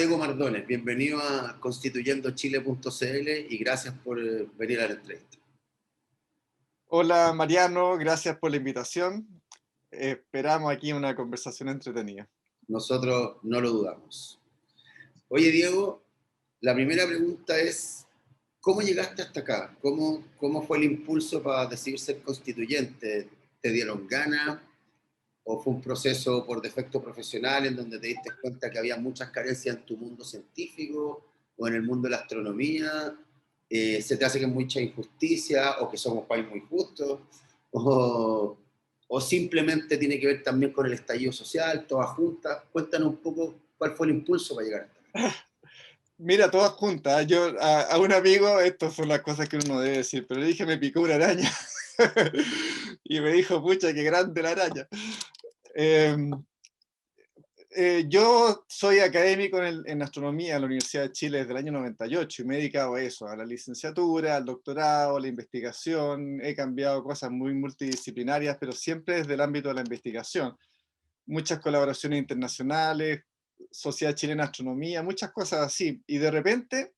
Diego Mardones, bienvenido a constituyendochile.cl y gracias por venir a la entrevista. Hola Mariano, gracias por la invitación. Esperamos aquí una conversación entretenida. Nosotros no lo dudamos. Oye Diego, la primera pregunta es, ¿cómo llegaste hasta acá? ¿Cómo fue el impulso para decidir ser constituyente? ¿Te dieron ganas? ¿O fue un proceso por defecto profesional en donde te diste cuenta que había muchas carencias en tu mundo científico o en el mundo de la astronomía? ¿Se te hace que hay mucha injusticia o que somos un país muy justo? ¿O, o simplemente tiene que ver también con el estallido social, todas juntas? Cuéntanos un poco cuál fue el impulso para llegar hasta acá. Mira, todas juntas. Yo a un amigo, estas son las cosas que uno no debe decir, pero le dije me picó una araña. Y me dijo, pucha, qué grande la araña. Eh, yo soy académico en astronomía en la Universidad de Chile desde el año 98 y me he dedicado a eso, a la licenciatura, al doctorado, a la investigación. He cambiado cosas muy multidisciplinarias, pero siempre desde el ámbito de la investigación. Muchas colaboraciones internacionales, Sociedad Chilena de Astronomía, muchas cosas así. Y de repente,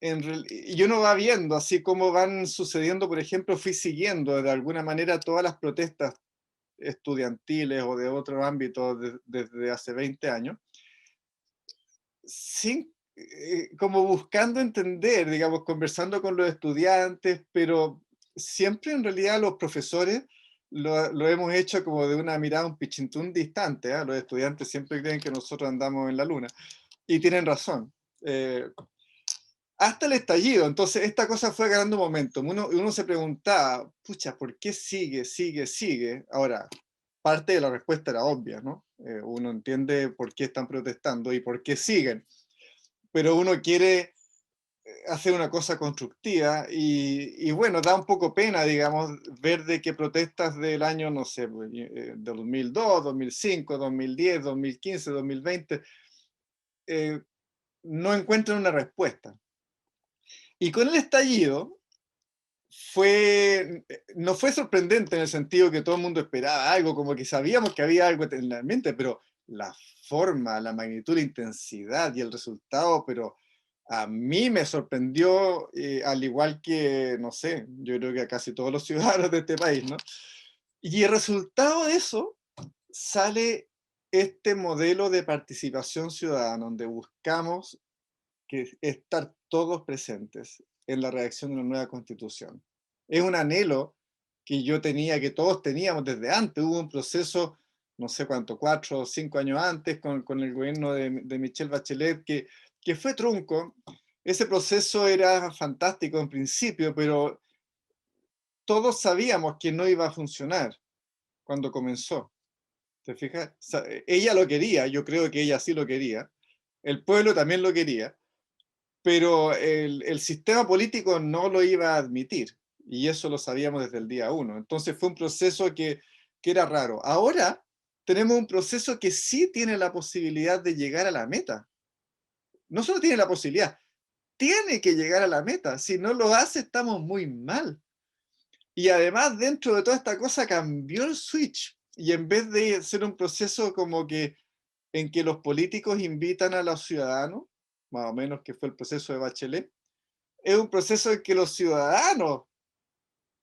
y uno va viendo así cómo van sucediendo, por ejemplo, fui siguiendo de alguna manera todas las protestas estudiantiles o de otros ámbitos desde hace 20 años, sin, como buscando entender, digamos, conversando con los estudiantes, pero siempre en realidad los profesores lo hemos hecho como de una mirada un pichintún distante, ¿eh? Los estudiantes siempre creen que nosotros andamos en la luna, y tienen razón. Hasta el estallido, entonces esta cosa fue ganando momentum. Uno se preguntaba, pucha, ¿por qué sigue? Ahora, parte de la respuesta era obvia, ¿no? Uno entiende por qué están protestando y por qué siguen, pero uno quiere hacer una cosa constructiva y bueno, da un poco pena, digamos, ver de que protestas del año, no sé, de 2002, 2005, 2010, 2015, 2020, no encuentran una respuesta. Y con el estallido no fue sorprendente en el sentido que todo el mundo esperaba algo, como que sabíamos que había algo en la mente, pero la forma, la magnitud, la intensidad y el resultado, pero a mí me sorprendió, al igual que, no sé, yo creo que a casi todos los ciudadanos de este país, ¿no? Y el resultado de eso sale este modelo de participación ciudadana, donde buscamos estar todos presentes en la redacción de una nueva constitución. Es un anhelo que yo tenía, que todos teníamos desde antes. Hubo un proceso, no sé cuánto, 4 o 5 años antes, con el gobierno de Michelle Bachelet, que fue trunco. Ese proceso era fantástico en principio, pero todos sabíamos que no iba a funcionar cuando comenzó. ¿Te fijas? Ella lo quería, yo creo que ella sí lo quería. El pueblo también lo quería, pero el sistema político no lo iba a admitir, y eso lo sabíamos desde el día uno. Entonces fue un proceso que era raro. Ahora tenemos un proceso que sí tiene la posibilidad de llegar a la meta. No solo tiene la posibilidad, tiene que llegar a la meta. Si no lo hace, estamos muy mal. Y además, dentro de toda esta cosa, cambió el switch. Y en vez de ser un proceso como que en que los políticos invitan a los ciudadanos, más o menos que fue el proceso de Bachelet, es un proceso en que los ciudadanos,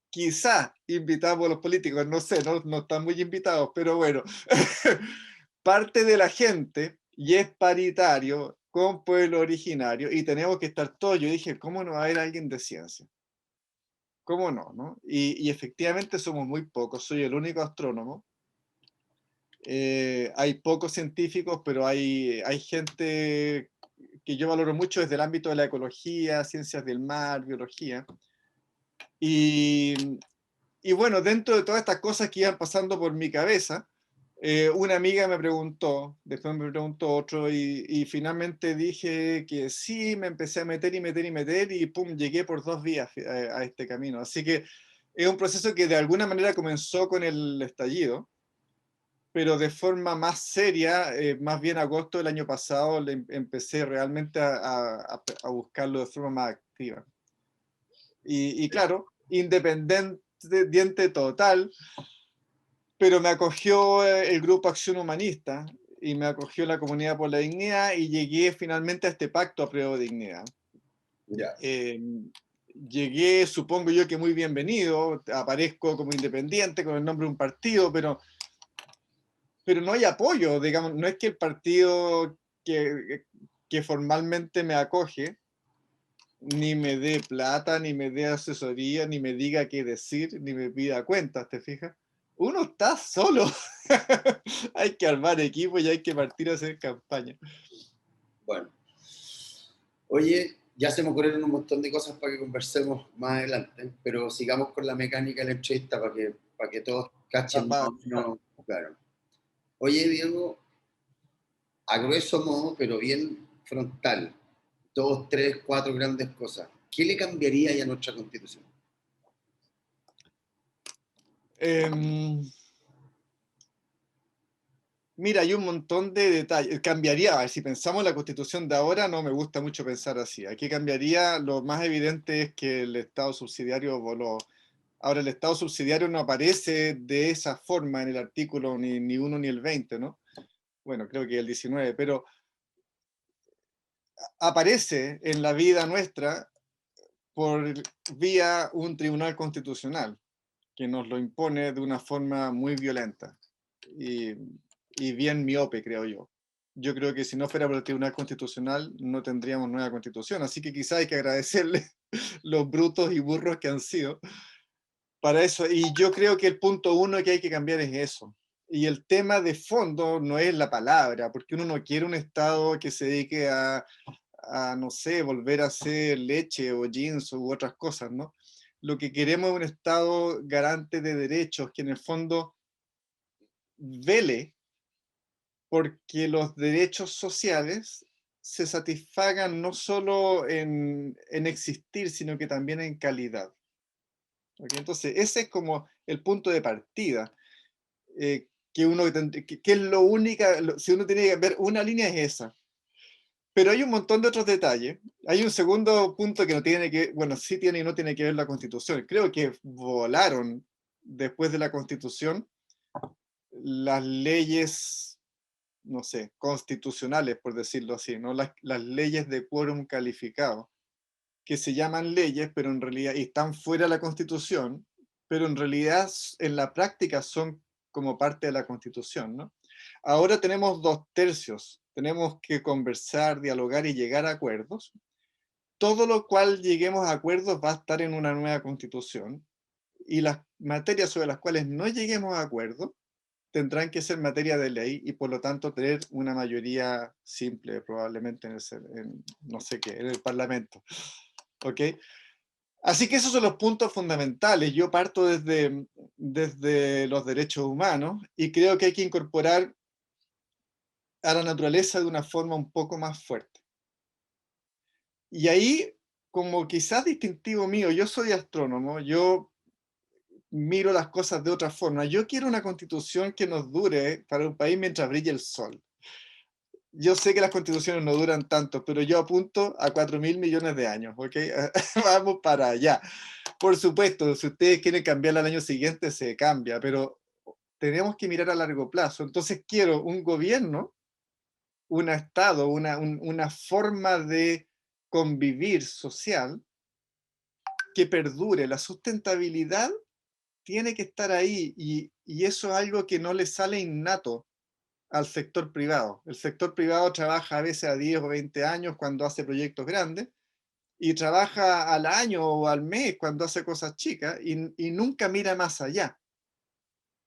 quizás invitamos a los políticos, no sé, no están muy invitados, pero bueno, parte de la gente y es paritario con pueblo originario y tenemos que estar todos. Yo dije, ¿cómo no va a haber alguien de ciencia? ¿Cómo no? ¿No? Y efectivamente somos muy pocos, soy el único astrónomo. Hay pocos científicos, pero hay gente que yo valoro mucho desde el ámbito de la ecología, ciencias del mar, biología. Y, y bueno, dentro de todas estas cosas que iban pasando por mi cabeza, una amiga me preguntó, después me preguntó otro, y finalmente dije que sí, me empecé a meter y pum, llegué por 2 días a este camino. Así que es un proceso que de alguna manera comenzó con el estallido, pero de forma más seria, más bien agosto del año pasado, empecé realmente a buscarlo de forma más activa. Y claro, independiente total, pero me acogió el grupo Acción Humanista y me acogió la Comunidad por la Dignidad y llegué finalmente a este pacto a prueba de dignidad. Ya. Llegué, supongo yo que muy bienvenido, aparezco como independiente con el nombre de un partido, pero no hay apoyo, digamos, no es que el partido que formalmente me acoge ni me dé plata, ni me dé asesoría, ni me diga qué decir, ni me pida cuentas, ¿te fijas? Uno está solo. Hay que armar equipo y hay que partir a hacer campaña. Bueno. Oye, ya se me ocurrieron un montón de cosas para que conversemos más adelante, pero sigamos con la mecánica de la entrevista para que todos cachen más o menos, claro. Oye, Diego, a grueso modo, pero bien frontal, dos, tres, cuatro grandes cosas. ¿Qué le cambiaría ya a nuestra Constitución? Mira, hay un montón de detalles. Cambiaría, a ver, si pensamos en la Constitución de ahora, no me gusta mucho pensar así. Aquí cambiaría, lo más evidente es que el Estado subsidiario voló. Ahora, el Estado subsidiario no aparece de esa forma en el artículo ni 1 ni el 20, ¿no? Bueno, creo que el 19, pero aparece en la vida nuestra por vía un tribunal constitucional que nos lo impone de una forma muy violenta y, y bien miope, creo yo. Yo creo que si no fuera por el Tribunal Constitucional no tendríamos nueva constitución, así que quizá hay que agradecerle los brutos y burros que han sido para eso. Y yo creo que el punto uno que hay que cambiar es eso. Y el tema de fondo no es la palabra, porque uno no quiere un Estado que se dedique no sé, volver a hacer leche o jeans u otras cosas, ¿no? Lo que queremos es un Estado garante de derechos que en el fondo vele porque los derechos sociales se satisfagan no solo en existir, sino que también en calidad. ¿Okay? Entonces, ese es como el punto de partida. Que es lo único, si uno tiene que ver una línea es esa. Pero hay un montón de otros detalles. Hay un segundo punto que no tiene que, bueno, sí tiene y no tiene que ver la Constitución. Creo que volaron después de la Constitución las leyes, no sé, constitucionales, por decirlo así, ¿no? Las leyes de quórum calificado, que se llaman leyes, pero en realidad, y están fuera de la Constitución, pero en realidad en la práctica son como parte de la Constitución, ¿no? Ahora tenemos 2/3, tenemos que conversar, dialogar y llegar a acuerdos. Todo lo cual lleguemos a acuerdos va a estar en una nueva Constitución, y las materias sobre las cuales no lleguemos a acuerdo tendrán que ser materia de ley y por lo tanto tener una mayoría simple probablemente no sé qué, en el Parlamento. ¿Ok? Así que esos son los puntos fundamentales. Yo parto desde los derechos humanos y creo que hay que incorporar a la naturaleza de una forma un poco más fuerte. Y ahí, como quizás distintivo mío, yo soy astrónomo, yo miro las cosas de otra forma. Yo quiero una constitución que nos dure para un país mientras brille el sol. Yo sé que las constituciones no duran tanto, pero yo apunto a 4.000 millones de años, ¿ok? Vamos para allá. Por supuesto, si ustedes quieren cambiarla al año siguiente, se cambia, pero tenemos que mirar a largo plazo. Entonces quiero un gobierno, un Estado, una forma de convivir social que perdure. La sustentabilidad tiene que estar ahí y eso es algo que no le sale innato al sector privado. El sector privado trabaja a veces a 10 o 20 años cuando hace proyectos grandes y trabaja al año o al mes cuando hace cosas chicas y nunca mira más allá.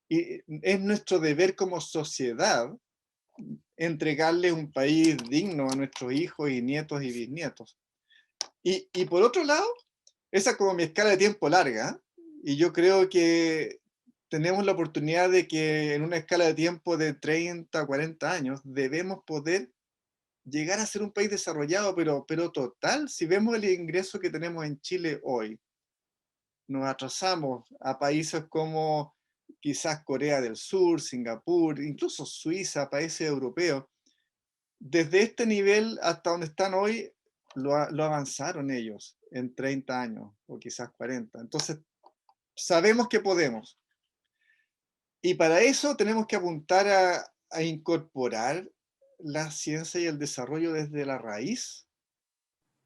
Y es nuestro deber como sociedad entregarle un país digno a nuestros hijos y nietos y bisnietos. Y por otro lado, esa es como mi escala de tiempo larga, y yo creo que tenemos la oportunidad de que en una escala de tiempo de 30, 40 años debemos poder llegar a ser un país desarrollado, pero total. Si vemos el ingreso que tenemos en Chile hoy, nos atrasamos a países como quizás Corea del Sur, Singapur, incluso Suiza, países europeos. Desde este nivel hasta donde están hoy, lo avanzaron ellos en 30 años o quizás 40. Entonces, sabemos que podemos. Y para eso tenemos que apuntar a incorporar la ciencia y el desarrollo desde la raíz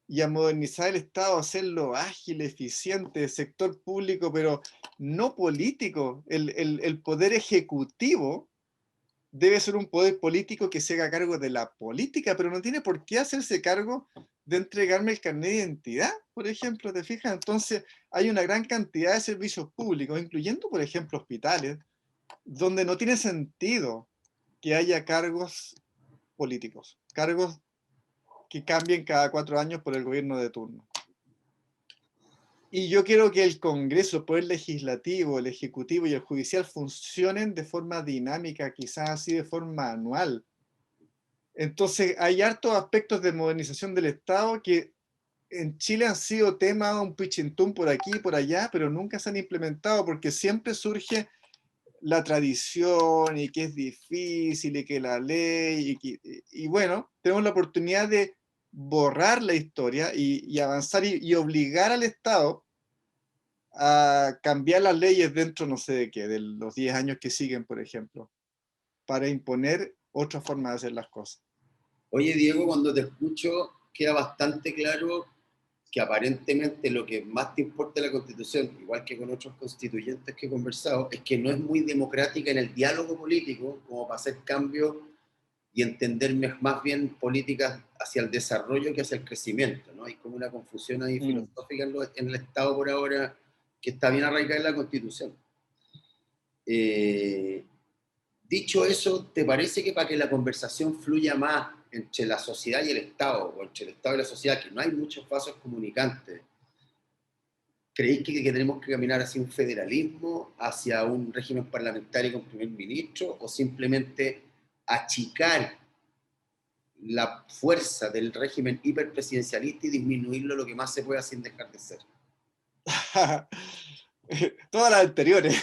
y a modernizar el Estado, hacerlo ágil, eficiente, sector público, pero no político. El poder ejecutivo debe ser un poder político que se haga cargo de la política, pero no tiene por qué hacerse cargo de entregarme el carnet de identidad, por ejemplo, ¿te fijas? Entonces hay una gran cantidad de servicios públicos, incluyendo, por ejemplo, hospitales, donde no tiene sentido que haya cargos políticos, cargos que cambien cada 4 años por el gobierno de turno. Y yo quiero que el Congreso, el Poder Legislativo, el Ejecutivo y el Judicial funcionen de forma dinámica, quizás así de forma anual. Entonces hay hartos aspectos de modernización del Estado que en Chile han sido tema un pichintún por aquí y por allá, pero nunca se han implementado porque siempre surge la tradición y que es difícil y que la ley y bueno, tenemos la oportunidad de borrar la historia y avanzar y obligar al Estado a cambiar las leyes dentro, no sé de qué, de los 10 años que siguen, por ejemplo, para imponer otra forma de hacer las cosas. Oye, Diego, cuando te escucho, queda bastante claro que aparentemente lo que más te importa de la Constitución, igual que con otros constituyentes que he conversado, es que no es muy democrática en el diálogo político como para hacer cambios y entender más bien políticas hacia el desarrollo que hacia el crecimiento, ¿no? Hay como una confusión ahí filosófica en el Estado por ahora que está bien arraigada en la Constitución. Dicho eso, ¿te parece que para que la conversación fluya más entre la sociedad y el Estado, o entre el Estado y la sociedad, que no hay muchos vasos comunicantes, creéis que tenemos que caminar hacia un federalismo, hacia un régimen parlamentario con primer ministro, o simplemente achicar la fuerza del régimen hiperpresidencialista y disminuirlo lo que más se pueda sin dejar de ser? Todas las anteriores.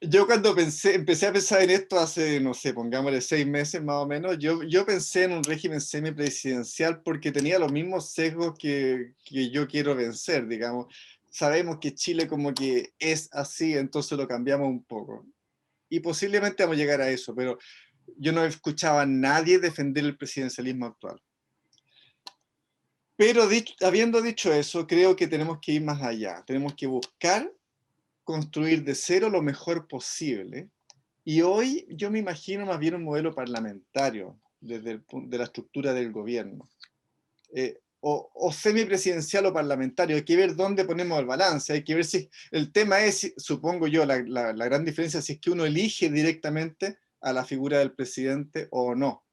Yo cuando empecé a pensar en esto hace, no sé, pongámosle 6 meses más o menos, yo pensé en un régimen semipresidencial porque tenía los mismos sesgos que yo quiero vencer, digamos. Sabemos que Chile como que es así, entonces lo cambiamos un poco. Y posiblemente vamos a llegar a eso, pero yo no escuchaba a nadie defender el presidencialismo actual. Pero habiendo dicho eso, creo que tenemos que ir más allá. Tenemos que buscar construir de cero lo mejor posible. Y hoy yo me imagino más bien un modelo parlamentario desde de la estructura del gobierno. O semipresidencial o parlamentario. Hay que ver dónde ponemos el balance. Hay que ver si el tema es, supongo yo, la gran diferencia si es que uno elige directamente a la figura del presidente o no.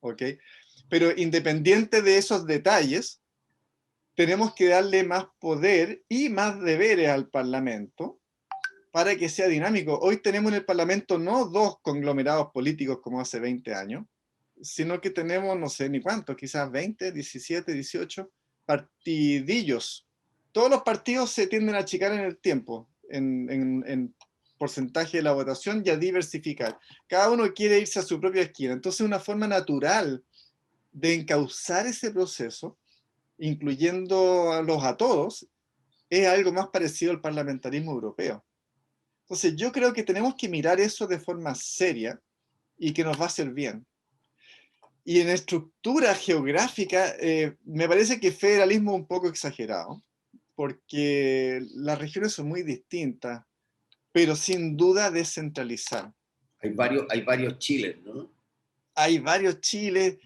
¿Ok? Pero independiente de esos detalles, tenemos que darle más poder y más deberes al Parlamento para que sea dinámico. Hoy tenemos en el Parlamento no 2 conglomerados políticos como hace 20 años, sino que tenemos, no sé ni cuántos, quizás 20, 17, 18 partidillos. Todos los partidos se tienden a achicar en el tiempo, en porcentaje de la votación y a diversificar. Cada uno quiere irse a su propia esquina. Entonces, una forma natural de encauzar ese proceso, incluyéndolos a todos, es algo más parecido al parlamentarismo europeo. Entonces yo creo que tenemos que mirar eso de forma seria y que nos va a hacer bien. Y en estructura geográfica, me parece que federalismo es un poco exagerado, porque las regiones son muy distintas, pero sin duda descentralizar. Hay varios Chiles, ¿no? Hay varios Chiles,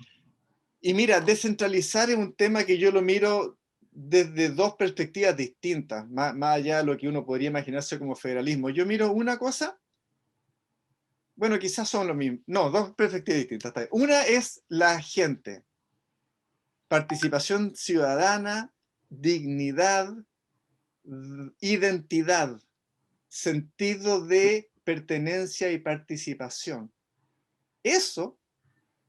y mira, descentralizar es un tema que yo lo miro desde 2 perspectivas distintas, más allá de lo que uno podría imaginarse como federalismo. Yo miro una cosa. Bueno, quizás son lo mismo. No, 2 perspectivas distintas. Una es la gente. Participación ciudadana, dignidad, identidad, sentido de pertenencia y participación. Eso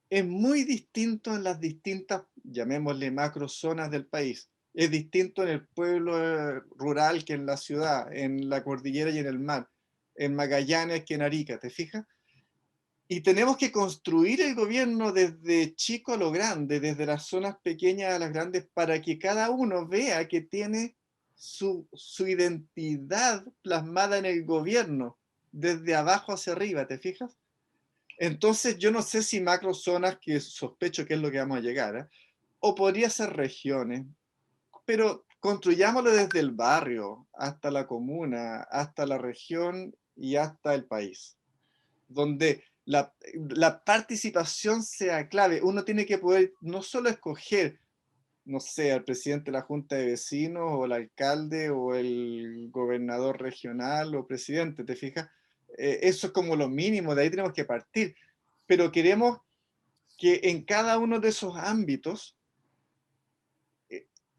es muy distinto en las distintas, llamémosle macrozonas del país. Es distinto en el pueblo rural que en la ciudad, en la cordillera y en el mar, en Magallanes que en Arica, ¿te fijas? Y tenemos que construir el gobierno desde chico a lo grande, desde las zonas pequeñas a las grandes, para que cada uno vea que tiene su identidad plasmada en el gobierno, desde abajo hacia arriba, ¿te fijas? Entonces yo no sé si macrozonas, que sospecho que es lo que vamos a llegar, ¿eh? O podría ser regiones, pero construyámoslo desde el barrio hasta la comuna, hasta la región y hasta el país, donde la participación sea clave. Uno tiene que poder no solo escoger, no sé, al presidente de la junta de vecinos, o el alcalde, o el gobernador regional, o presidente, ¿te fijas? Eso es como lo mínimo, de ahí tenemos que partir. Pero queremos que en cada uno de esos ámbitos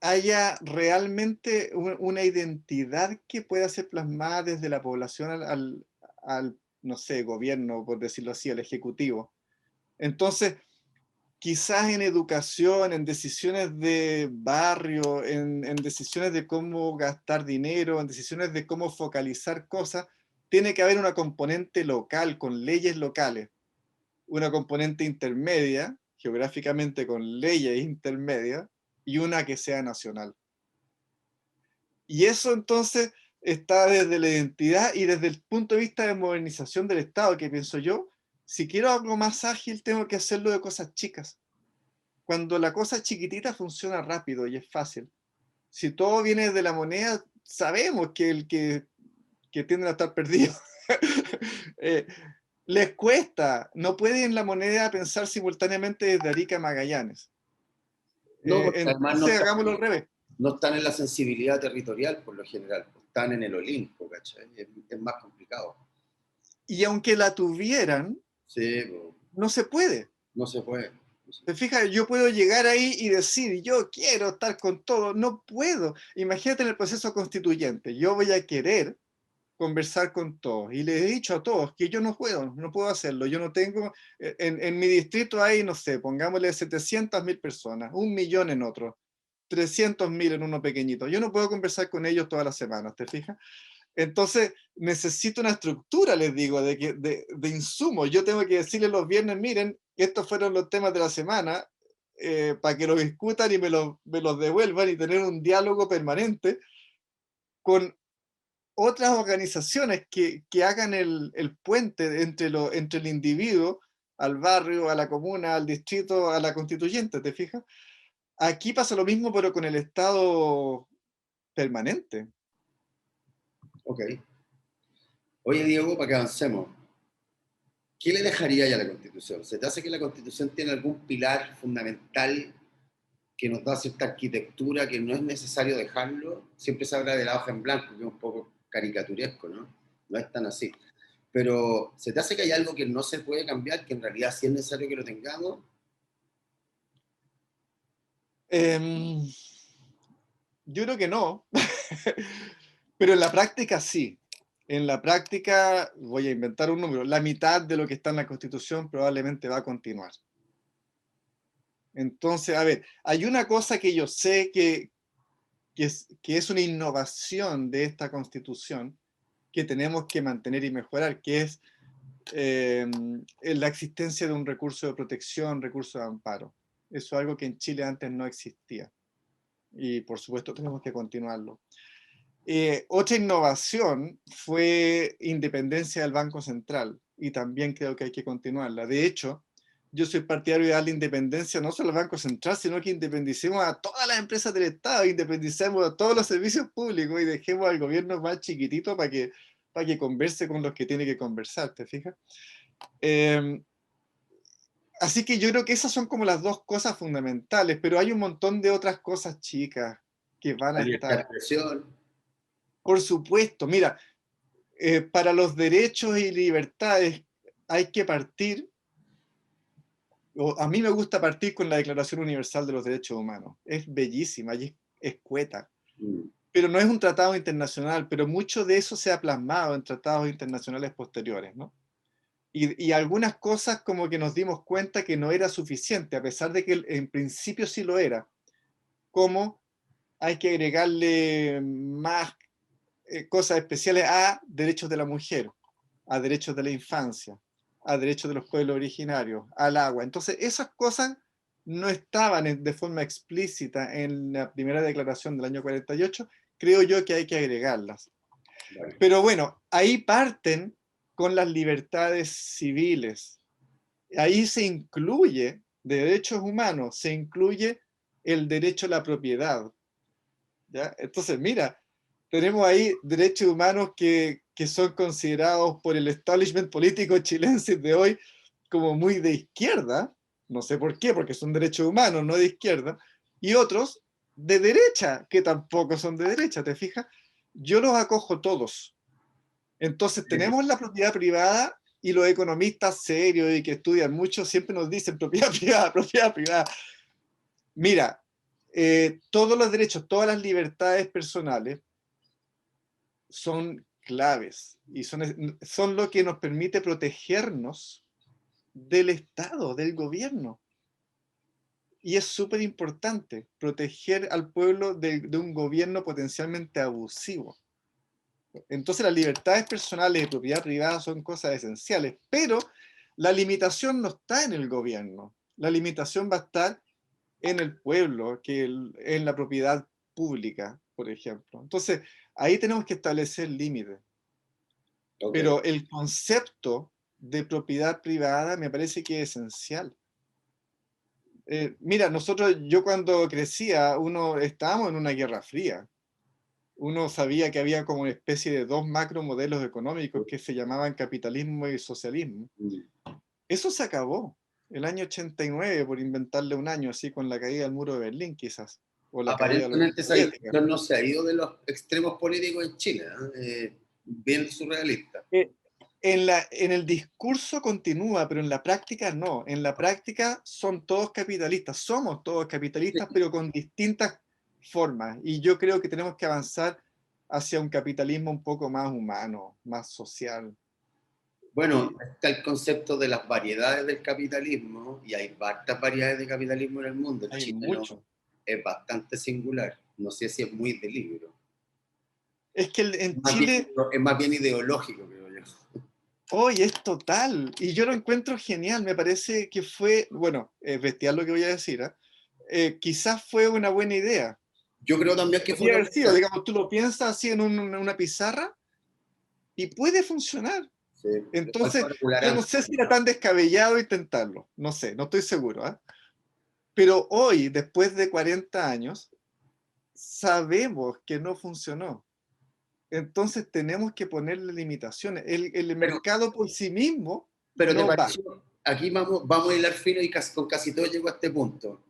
haya realmente una identidad que pueda ser plasmada desde la población al, no sé, gobierno, por decirlo así, al ejecutivo. Entonces, quizás en educación, en decisiones de barrio, en decisiones de cómo gastar dinero, en decisiones de cómo focalizar cosas, tiene que haber una componente local, con leyes locales, una componente intermedia, geográficamente con leyes intermedias, y una que sea nacional. Y eso entonces está desde la identidad y desde el punto de vista de modernización del Estado, que pienso yo, si quiero algo más ágil, tengo que hacerlo de cosas chicas. Cuando la cosa chiquitita funciona rápido y es fácil. Si todo viene de la moneda, sabemos que el que tienden a estar perdidos. Les cuesta, no pueden la moneda pensar simultáneamente desde Arica a Magallanes. No, porque además Entonces hagámoslo al revés. no están en la sensibilidad territorial por lo general, pues, están en el Olimpo, ¿cachai? Es más complicado. Y aunque la tuvieran, Sí, pues, no se puede. no se puede. ¿Te fijas? Yo puedo llegar ahí y decir, yo quiero estar con todo. No puedo. Imagínate en el proceso constituyente. Yo voy a querer conversar con todos. Y les he dicho a todos que yo no puedo hacerlo. Yo no tengo, en mi distrito hay, no sé, pongámosle 700.000 personas, 1.000.000 en otro, 300.000 en uno pequeñito. Yo no puedo conversar con ellos todas las semanas, ¿te fijas? Entonces, necesito una estructura, les digo, de insumos. Yo tengo que decirles los viernes, miren, estos fueron los temas de la semana, para que los discutan y me los devuelvan, y tener un diálogo permanente con otras organizaciones que hagan el puente entre el individuo, al barrio, a la comuna, al distrito, a la constituyente, ¿te fijas? Aquí pasa lo mismo, pero con el Estado permanente. Ok. Oye, Diego, para que avancemos, ¿qué le dejaría ya a la Constitución? ¿Se te hace que la Constitución tiene algún pilar fundamental que nos da cierta arquitectura que no es necesario dejarlo? Siempre se habla de la hoja en blanco, que es un poco caricaturesco, ¿no? No es tan así. Pero ¿se te hace que hay algo que no se puede cambiar, que en realidad sí es necesario que lo tengamos? Eh, yo creo que no, pero en la práctica sí. En la práctica, voy a inventar un número, la mitad de lo que está en la Constitución probablemente va a continuar. Entonces, a ver, hay una cosa que yo sé que es una innovación de esta Constitución que tenemos que mantener y mejorar, que es la existencia de un recurso de protección, recurso de amparo. Eso es algo que en Chile antes no existía. Y por supuesto tenemos que continuarlo. Otra innovación fue independencia del Banco Central, y también creo que hay que continuarla. De hecho, yo soy partidario de darle independencia no solo al Banco Central, sino que independicemos a todas las empresas del Estado, independicemos a todos los servicios públicos y dejemos al gobierno más chiquitito para que converse con los que tiene que conversar, ¿te fijas? Eh, Así que yo creo que esas son como las dos cosas fundamentales, pero hay un montón de otras cosas chicas que van La a libertad de estar. expresión. Por supuesto, mira, para los derechos y libertades hay que partir, o a mí me gusta partir con la Declaración Universal de los Derechos Humanos. Es bellísima y es escueta, pero no es un tratado internacional, pero mucho de eso se ha plasmado en tratados internacionales posteriores, ¿no? Y algunas cosas como que nos dimos cuenta que no era suficiente, a pesar de que en principio sí lo era, como hay que agregarle más cosas especiales a derechos de la mujer, a derechos de la infancia, a derechos de los pueblos originarios, al agua. Entonces, esas cosas no estaban de forma explícita en la primera declaración del año 48, creo yo que hay que agregarlas. Vale. Pero bueno, ahí parten con las libertades civiles, ahí se incluye, de derechos humanos, se incluye el derecho a la propiedad. ¿Ya? Entonces, mira, tenemos ahí derechos humanos que son considerados por el establishment político chilense de hoy como muy de izquierda, no sé por qué, porque son derechos humanos, no de izquierda, y otros de derecha, que tampoco son de derecha, ¿te fijas? Yo los acojo todos. Entonces tenemos la propiedad privada y los economistas serios y que estudian mucho siempre nos dicen propiedad privada, propiedad privada. Mira, todos los derechos, todas las libertades personales son claves y son lo que nos permite protegernos del Estado, del gobierno. Y es súper importante proteger al pueblo de un gobierno potencialmente abusivo. Entonces las libertades personales y propiedad privada son cosas esenciales, pero la limitación no está en el gobierno. La limitación va a estar en el pueblo, en la propiedad pública, por ejemplo. Entonces, ahí tenemos que establecer límites. Okay. Pero el concepto de propiedad privada me parece que es esencial. Mira, yo cuando crecía, estábamos en una guerra fría. Uno sabía que había como una especie de dos macro modelos económicos que se llamaban capitalismo y socialismo. Eso se acabó el año 89, por inventarle un año, así con la caída del muro de Berlín quizás, o la caída de la Unión Aparentemente esa Soviética. discusión no se ha ido de los extremos políticos en Chile, bien surrealista. En el discurso continúa, pero en la práctica no. En la práctica son todos capitalistas, somos todos capitalistas, pero con distintas formas. Y yo creo que tenemos que avanzar hacia un capitalismo un poco más humano, más social. Bueno, está el concepto de las variedades del capitalismo y hay varias variedades de capitalismo en el mundo. El Hay chileno mucho. es bastante singular. No sé si es muy de libro. Es que en Chile, Es más bien ideológico, creo yo. hoy es total. Y yo lo encuentro genial. Me parece que fue, bueno, es bestial lo que voy a decir, ¿eh? Quizás fue una buena idea. Yo creo también que fue Podría una... haber sido, digamos, tú lo piensas así en una pizarra y puede funcionar. Sí, le falta Entonces, regular yo no antes. sé si era tan descabellado intentarlo, no sé, no estoy seguro, ¿eh? Pero hoy, después de 40 años, sabemos que no funcionó. Entonces tenemos que ponerle limitaciones. El Pero, mercado por sí mismo pero te no va. pareció, aquí vamos a hilar fino y con casi todo llego a este punto.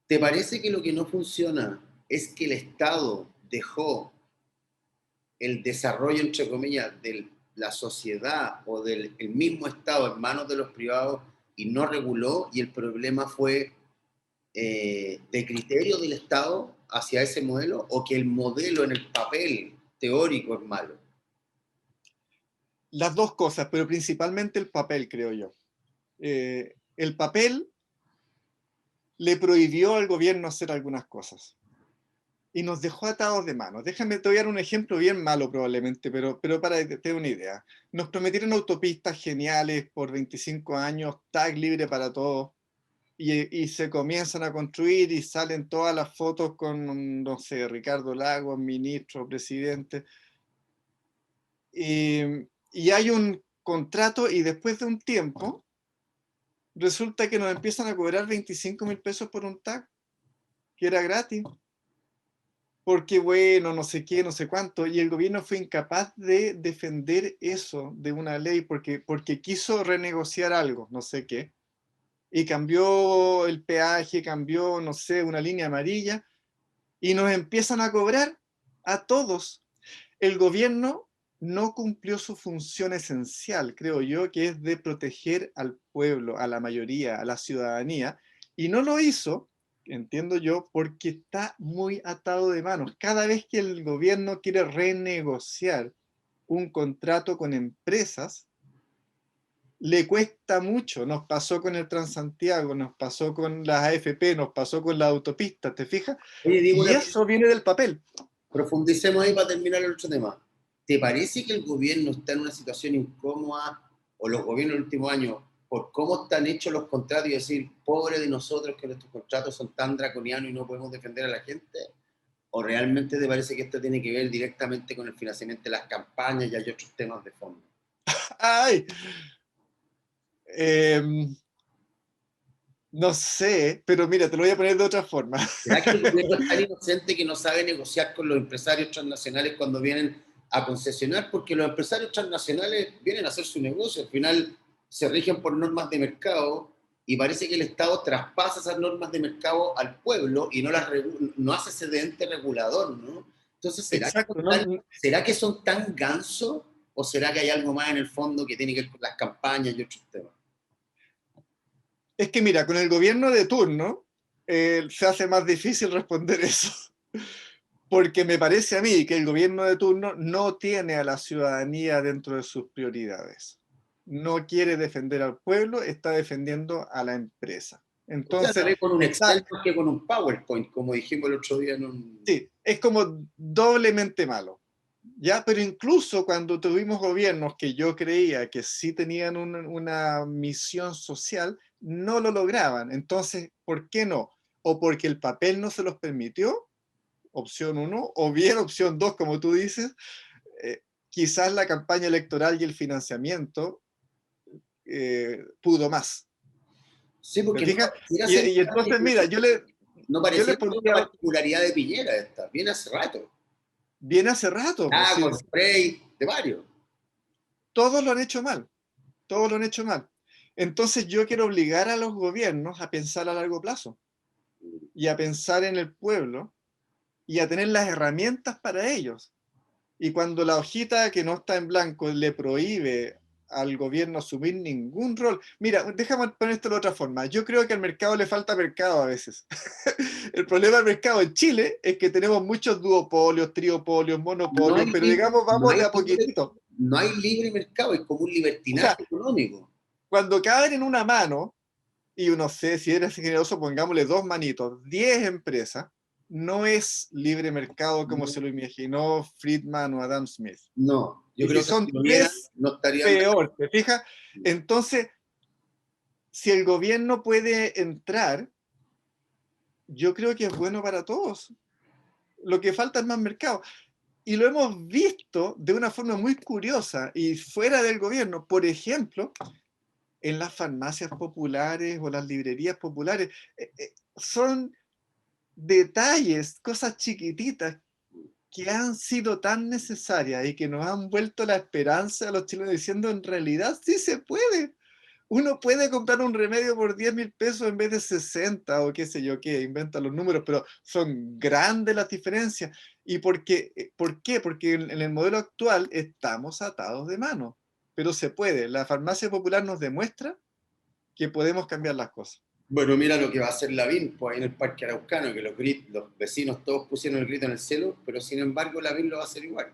¿Te parece que lo que no funciona es que el Estado dejó el desarrollo, entre comillas, de la sociedad o del el mismo Estado en manos de los privados y no reguló y el problema fue de criterio del Estado hacia ese modelo o que el modelo en el papel teórico es malo? Las dos cosas, pero principalmente el papel, creo yo. El papel le prohibió al gobierno hacer algunas cosas y nos dejó atados de manos. Déjame, te voy a dar un ejemplo bien malo probablemente, pero para que te dé una idea. Nos prometieron autopistas geniales por 25 años, tag libre para todos, y se comienzan a construir y salen todas las fotos con, no sé, Ricardo Lagos, ministro, presidente, y hay un contrato y después de un tiempo resulta que nos empiezan a cobrar 25.000 pesos por un tag, que era gratis. Porque bueno, no sé qué, no sé cuánto, y el gobierno fue incapaz de defender eso de una ley porque quiso renegociar algo, no sé qué, y cambió el peaje, cambió, no sé, una línea amarilla, y nos empiezan a cobrar a todos. El gobierno no cumplió su función esencial, creo yo, que es de proteger al pueblo, a la mayoría, a la ciudadanía, y no lo hizo, entiendo yo, porque está muy atado de manos. Cada vez que el gobierno quiere renegociar un contrato con empresas, le cuesta mucho. Nos pasó con el Transantiago, nos pasó con las AFP, nos pasó con la autopista, ¿te fijas? Oye, Diego, Y eso viene del papel. profundicemos ahí para terminar el otro tema. ¿Te parece que el gobierno está en una situación incómoda, o los gobiernos del último año, por cómo están hechos los contratos y decir, pobre de nosotros que nuestros contratos son tan draconianos y no podemos defender a la gente? ¿O realmente te parece que esto tiene que ver directamente con el financiamiento de las campañas y hay otros temas de fondo? ¡Ay! No sé, pero mira, te lo voy a poner de otra forma. ¿Será que el gobierno es tan inocente que no sabe negociar con los empresarios transnacionales cuando vienen a concesionar? Porque los empresarios transnacionales vienen a hacer su negocio, al final se rigen por normas de mercado y parece que el Estado traspasa esas normas de mercado al pueblo y no hace ese de ente regulador, ¿no? Entonces, Exacto, ¿no? ¿será que son tan gansos o será que hay algo más en el fondo que tiene que ver con las campañas y otros temas? Es que mira, con el gobierno de turno se hace más difícil responder eso, porque me parece a mí que el gobierno de turno no tiene a la ciudadanía dentro de sus prioridades. No quiere defender al pueblo, está defendiendo a la empresa. O sea, se Entonces, ve con un está, Excel más que con un PowerPoint, como dijimos el otro día en un... sí, es como doblemente malo. ¿Ya? Pero incluso cuando tuvimos gobiernos que yo creía que sí tenían una misión social, no lo lograban. Entonces, ¿por qué no? O porque el papel no se los permitió, opción uno, o bien opción dos, como tú dices, quizás la campaña electoral y el financiamiento pudo más. Sí, ¿Te porque no fijas? pareciera Y, ser y entonces, mira, no yo le pareciera ser una pondría, particularidad de Piñera esta, viene hace rato. viene hace rato, pues sí, Con spray, de varios. todos lo han hecho mal. Todos lo han hecho mal. Entonces yo quiero obligar a los gobiernos a pensar a largo plazo y a pensar en el pueblo y a tener las herramientas para ellos. Y cuando la hojita que no está en blanco le prohíbe al gobierno asumir ningún rol. Mira, déjame poner esto de otra forma. Yo creo que al mercado le falta mercado a veces. El problema del mercado en Chile es que tenemos muchos duopolios, triopolios, No monopolios, hay pero libre, digamos, no vamos hay de a libre, poquitito. no hay libre mercado, es como un O sea, libertinaje económico. cuando caben en una mano, y no sé, si eres generoso, pongámosle dos manitos, 10 empresas, no es libre mercado como se No, lo imaginó Friedman o Adam Smith. no, yo Y si creo que si son lo vieran, tres, no estarían de peor, acuerdo. ¿te fijas? Entonces, si el gobierno puede entrar, yo creo que es bueno para todos. Lo que falta es más mercado. Y lo hemos visto de una forma muy curiosa y fuera del gobierno. Por ejemplo, en las farmacias populares o las librerías populares. Son detalles, cosas chiquititas que han sido tan necesarias y que nos han vuelto la esperanza a los chilenos diciendo en realidad sí se puede. Uno puede comprar un remedio por 10.000 pesos en vez de 60 o qué sé yo qué, inventa los números, pero son grandes las diferencias. ¿Y por qué? Porque en el modelo actual estamos atados de mano, pero se puede. La farmacia popular nos demuestra que podemos cambiar las cosas. Bueno, mira lo que va a hacer Lavín, pues ahí en el Parque Araucano, que los vecinos todos pusieron el grito en el cielo, pero sin embargo Lavín lo va a hacer igual.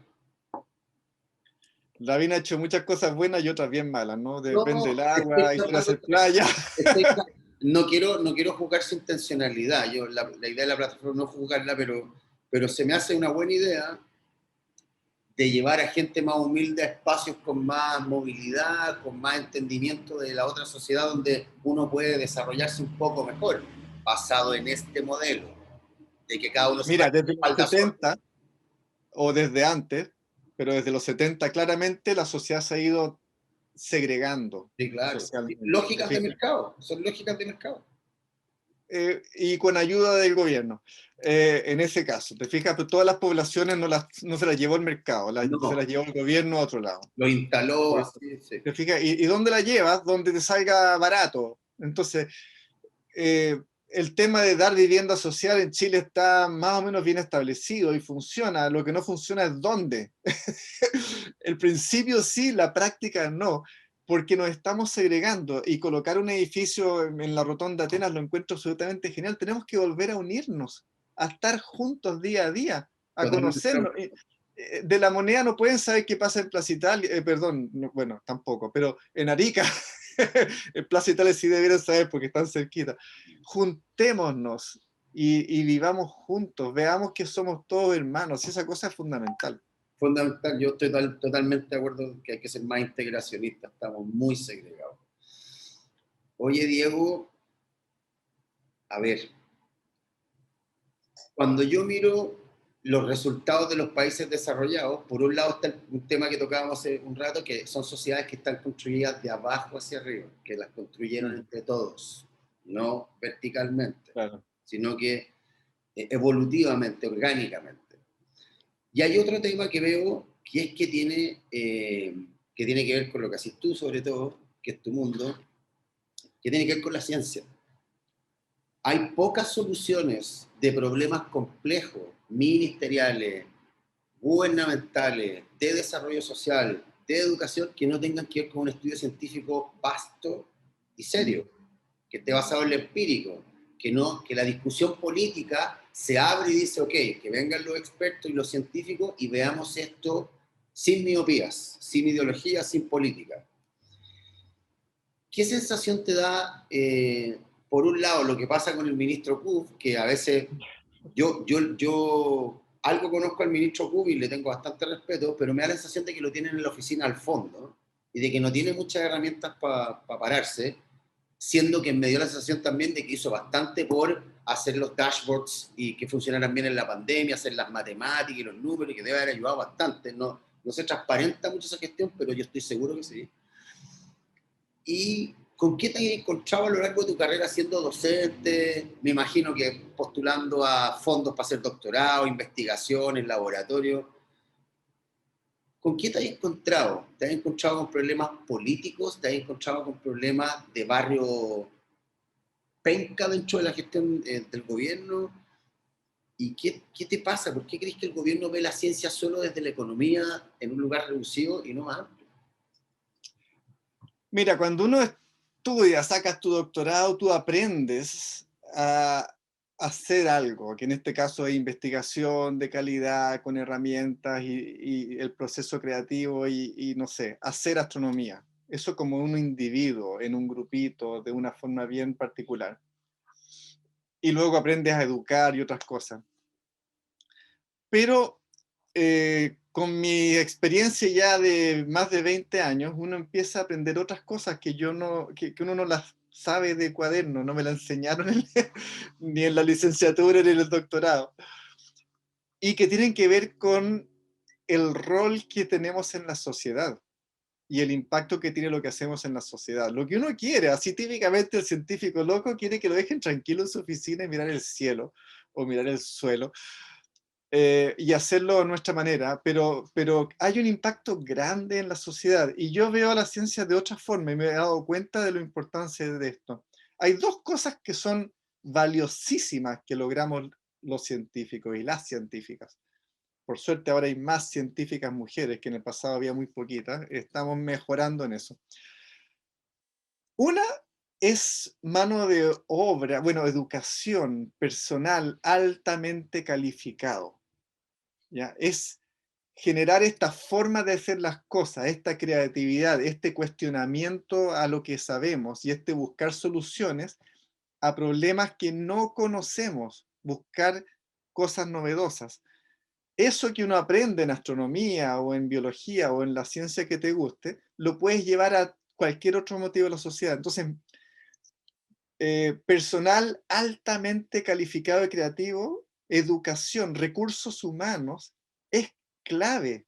Lavín ha hecho muchas cosas buenas y otras bien malas, ¿no? Depende No, del agua, y quiere hacer playa. estoy- no quiero juzgar su intencionalidad. La idea de la plataforma no es juzgarla, pero se me hace una buena idea de llevar a gente más humilde a espacios con más movilidad, con más entendimiento de la otra sociedad, donde uno puede desarrollarse un poco mejor, basado en este modelo, de que cada uno se Mira, vaya de desde los espalda solo. 70 o desde antes, pero desde los 70 claramente la sociedad se ha ido segregando Sí, claro. socialmente, ¿te Lógicas de fijas? mercado, son lógicas de mercado. Y con ayuda del gobierno. En ese caso, te fijas, pero todas las poblaciones no se las llevó el mercado, se las No, llevó el gobierno a otro lado. lo instaló así, sí. ¿Te fijas? ¿Y dónde la llevas? Donde te salga barato. Entonces, el tema de dar vivienda social en Chile está más o menos bien establecido y funciona. Lo que no funciona es dónde. El principio sí, la práctica no, porque nos estamos segregando y colocar un edificio en la Rotonda Atenas lo encuentro absolutamente genial. Tenemos que volver a unirnos, a estar juntos día a día, a Totalmente. conocernos. De la Moneda no pueden saber qué pasa en Plaza Italia, perdón, bueno, tampoco, pero en Arica, en Plaza Italia sí debieran saber porque están cerquita. Juntémonos y vivamos juntos, veamos que somos todos hermanos, y esa cosa es fundamental. Fundamental, yo estoy totalmente de acuerdo que hay que ser más integracionistas, estamos muy segregados. Oye, Diego, a ver, cuando yo miro los resultados de los países desarrollados, por un lado está un tema que tocábamos hace un rato, que son sociedades que están construidas de abajo hacia arriba, que las construyeron entre todos, no verticalmente, Claro. sino que evolutivamente, orgánicamente. Y hay otro tema que veo, que es que tiene que ver con lo que haces tú, sobre todo, que es tu mundo, que tiene que ver con la ciencia. Hay pocas soluciones de problemas complejos, ministeriales, gubernamentales, de desarrollo social, de educación, que no tengan que ver con un estudio científico vasto y serio, que esté basado en lo empírico, que la discusión política se abre y dice, ok, que vengan los expertos y los científicos y veamos esto sin miopías, sin ideología, sin política. ¿Qué sensación te da, por un lado, lo que pasa con el ministro Kuf, que a veces yo algo conozco al ministro Kuf y le tengo bastante respeto, pero me da la sensación de que lo tienen en la oficina al fondo y de que no tiene muchas herramientas para pararse, siendo que me dio la sensación también de que hizo bastante por hacer los dashboards y que funcionaran bien en la pandemia, hacer las matemáticas y los números, y que debe haber ayudado bastante. No se transparenta mucho esa gestión, pero yo estoy seguro que sí. ¿Y con qué te has encontrado a lo largo de tu carrera siendo docente? Me imagino que postulando a fondos para hacer doctorado, investigación en laboratorio. ¿Con qué te has encontrado? ¿Te has encontrado con problemas políticos? ¿Te has encontrado con problemas de barrio penca dentro de la gestión del gobierno? ¿Y qué te pasa? ¿Por qué crees que el gobierno ve la ciencia solo desde la economía en un lugar reducido y no más amplio? Mira, cuando uno estudia, sacas tu doctorado, tú aprendes a hacer algo, que en este caso es investigación de calidad, con herramientas y el proceso creativo y no sé, hacer astronomía. Eso como un individuo, en un grupito, de una forma bien particular. Y luego aprendes a educar y otras cosas. Pero con mi experiencia ya de más de 20 años, uno empieza a aprender otras cosas que que uno no las sabe de cuaderno, no me la enseñaron ni en la licenciatura ni en el doctorado, y que tienen que ver con el rol que tenemos en la sociedad y el impacto que tiene lo que hacemos en la sociedad. Lo que uno quiere, así típicamente el científico loco quiere que lo dejen tranquilo en su oficina y mirar el cielo o mirar el suelo, y hacerlo a nuestra manera, pero hay un impacto grande en la sociedad y yo veo a la ciencia de otra forma y me he dado cuenta de la importancia de esto. Hay dos cosas que son valiosísimas que logramos los científicos y las científicas. Por suerte ahora hay más científicas mujeres, que en el pasado había muy poquitas. Estamos mejorando en eso. Una es mano de obra, bueno, educación personal altamente calificado. ¿Ya? Es generar esta forma de hacer las cosas, esta creatividad, este cuestionamiento a lo que sabemos y este buscar soluciones a problemas que no conocemos, buscar cosas novedosas. Eso que uno aprende en astronomía o en biología o en la ciencia que te guste, lo puedes llevar a cualquier otro motivo de la sociedad. Entonces, personal altamente calificado y creativo, educación, recursos humanos, es clave.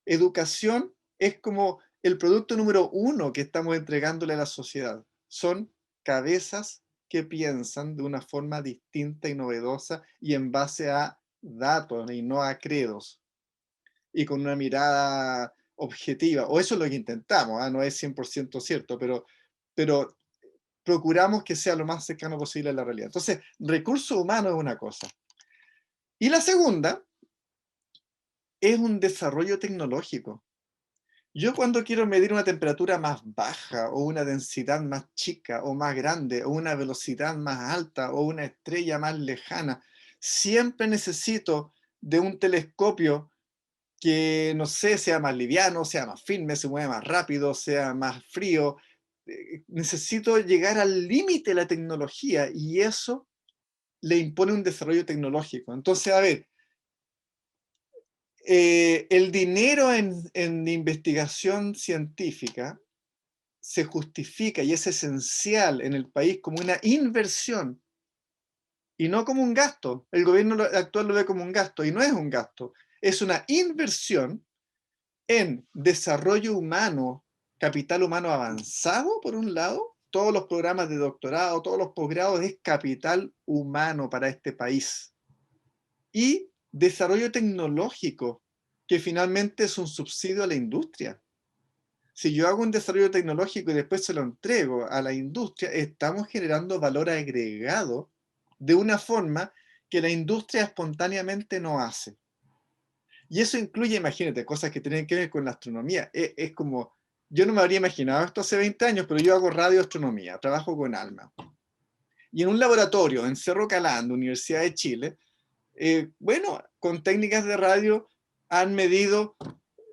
Educación es como el producto número uno que estamos entregándole a la sociedad. Son cabezas que piensan de una forma distinta y novedosa y en base a datos y no a credos y con una mirada objetiva. O eso es lo que intentamos, no es 100% cierto, pero procuramos que sea lo más cercano posible a la realidad. Entonces, recursos humanos es una cosa. Y la segunda es un desarrollo tecnológico. Yo cuando quiero medir una temperatura más baja o una densidad más chica o más grande o una velocidad más alta o una estrella más lejana, siempre necesito de un telescopio que, no sé, sea más liviano, sea más firme, se mueva más rápido, sea más frío. Necesito llegar al límite de la tecnología y eso le impone un desarrollo tecnológico. Entonces, a ver, el dinero en investigación científica se justifica y es esencial en el país como una inversión y no como un gasto. El gobierno actual lo ve como un gasto, y no es un gasto. Es una inversión en desarrollo humano, capital humano avanzado, por un lado. Todos los programas de doctorado, todos los posgrados es capital humano para este país. Y desarrollo tecnológico, que finalmente es un subsidio a la industria. Si yo hago un desarrollo tecnológico y después se lo entrego a la industria, estamos generando valor agregado de una forma que la industria espontáneamente no hace. Y eso incluye, imagínate, cosas que tienen que ver con la astronomía. Es como, yo no me habría imaginado esto hace 20 años, pero yo hago radioastronomía, trabajo con ALMA. Y en un laboratorio en Cerro Calando, Universidad de Chile, bueno, con técnicas de radio han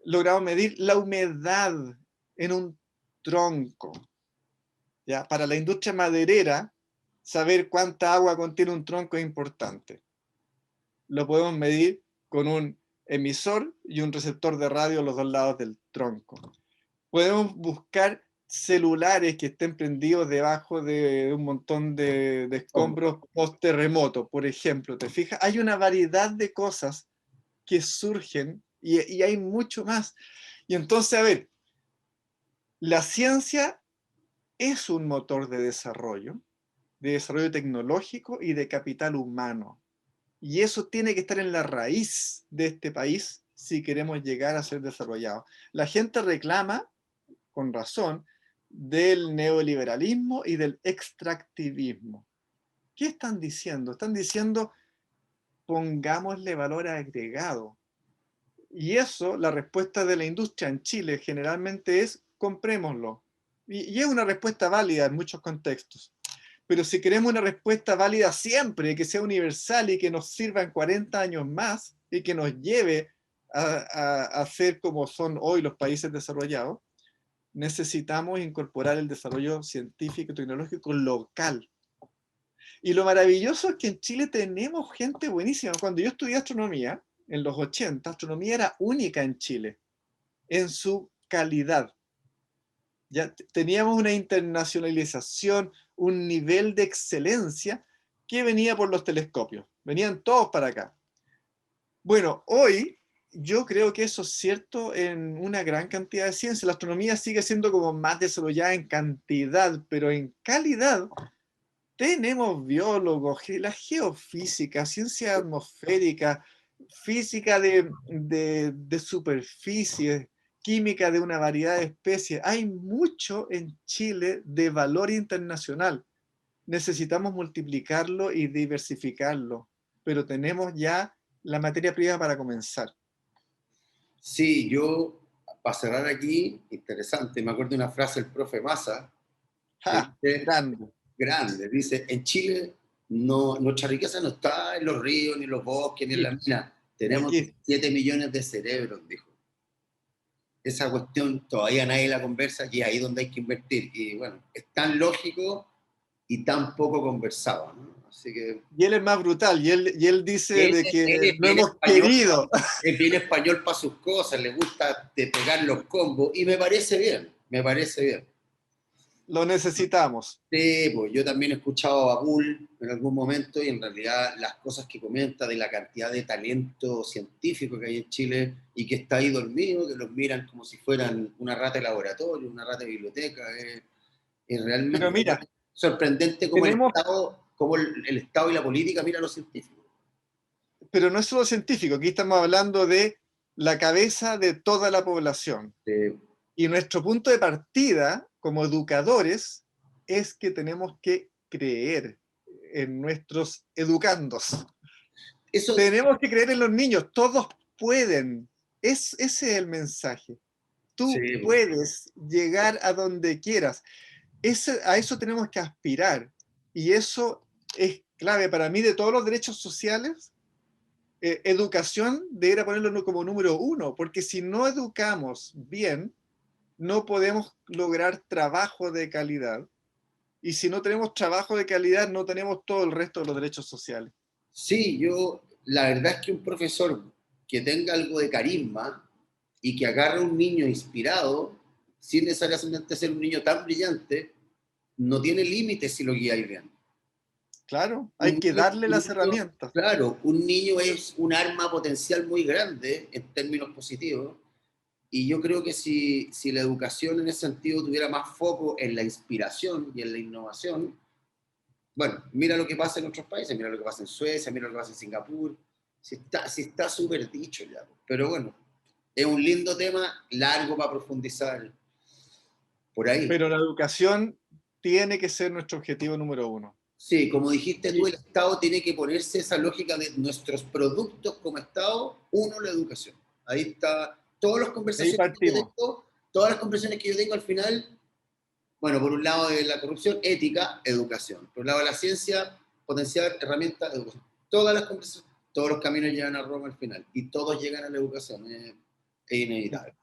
logrado medir la humedad en un tronco. ¿Ya? Para la industria maderera, saber cuánta agua contiene un tronco es importante. Lo podemos medir con un emisor y un receptor de radio a los dos lados del tronco. Podemos buscar celulares que estén prendidos debajo de un montón de escombros post-terremoto, por ejemplo. ¿Te fijas? Hay una variedad de cosas que surgen y hay mucho más. Y entonces, a ver, la ciencia es un motor de desarrollo tecnológico y de capital humano. Y eso tiene que estar en la raíz de este país si queremos llegar a ser desarrollados. La gente reclama, con razón, del neoliberalismo y del extractivismo. ¿Qué están diciendo? Están diciendo, pongámosle valor agregado. Y eso, la respuesta de la industria en Chile generalmente es, comprémoslo. Y es una respuesta válida en muchos contextos. Pero si queremos una respuesta válida siempre, que sea universal y que nos sirva en 40 años más y que nos lleve a ser como son hoy los países desarrollados, necesitamos incorporar el desarrollo científico y tecnológico local. Y lo maravilloso es que en Chile tenemos gente buenísima. Cuando yo estudié astronomía, en los 80, astronomía era única en Chile, en su calidad. Ya teníamos una internacionalización, un nivel de excelencia que venía por los telescopios. Venían todos para acá. Bueno, hoy yo creo que eso es cierto en una gran cantidad de ciencias. La astronomía sigue siendo como más desarrollada en cantidad, pero en calidad tenemos biólogos, la geofísica, ciencia atmosférica, física de superficies, química de una variedad de especies. Hay mucho en Chile de valor internacional. Necesitamos multiplicarlo y diversificarlo, pero tenemos ya la materia prima para comenzar. Sí, yo, para cerrar aquí, interesante, me acuerdo de una frase del profe Massa, que ¡Ja! dice, Grande. grande, dice, en Chile no, nuestra riqueza no está en los ríos, ni en los bosques, ni en las minas. Tenemos Aquí. 7 millones de cerebros, dijo. Esa cuestión todavía nadie la conversa y ahí es donde hay que invertir. Y bueno, es tan lógico y tan poco conversado, ¿no? Así que... Y él es más brutal, y él dice de Él que es no bien hemos español, querido. es bien español para sus cosas, le gusta de pegar los combos y me parece bien, me parece bien. Lo necesitamos. Sí, pues yo también he escuchado a Bull en algún momento y en realidad las cosas que comenta de la cantidad de talento científico que hay en Chile y que está ahí dormido, que los miran como si fueran una rata de laboratorio, una rata de biblioteca, es Pero realmente mira, sorprendente cómo tenemos, el Estado y la política miran a los científicos. pero no es solo científico, aquí estamos hablando de la cabeza de toda la población. Y nuestro punto de partida como educadores es que tenemos que creer en nuestros educandos. Eso, Tenemos que creer en los niños, todos pueden. Ese es el mensaje. Tú sí, puedes llegar a donde quieras. A eso tenemos que aspirar. Y eso es clave para mí de todos los derechos sociales. Educación debería ponerlo como número uno, porque si no educamos bien, no podemos lograr trabajo de calidad. Y si no tenemos trabajo de calidad, no tenemos todo el resto de los derechos sociales. sí, la verdad es que un profesor que tenga algo de carisma y que agarre a un niño inspirado, sin necesariamente ser un niño tan brillante, no tiene límites si lo guiáis bien. Claro, Un hay que niño, darle las herramientas. claro, un niño es un arma potencial muy grande en términos positivos. Y yo creo que si la educación en ese sentido tuviera más foco en la inspiración y en la innovación, bueno, mira lo que pasa en otros países, mira lo que pasa en Suecia, mira lo que pasa en Singapur, si está súper dicho ya. Pero bueno, es un lindo tema, largo para profundizar por ahí. Pero la educación tiene que ser nuestro objetivo número uno. Sí, como dijiste tú, Y el Estado tiene que ponerse esa lógica de nuestros productos como Estado, uno, la educación. Ahí está, ahí partimos. todas las conversaciones que yo tengo al final, bueno, por un lado de la corrupción, ética, educación. Por un lado de la ciencia, potenciar herramientas, educación. Todas las conversaciones, todos los caminos llegan a Roma al final y todos llegan a la educación, es inevitable.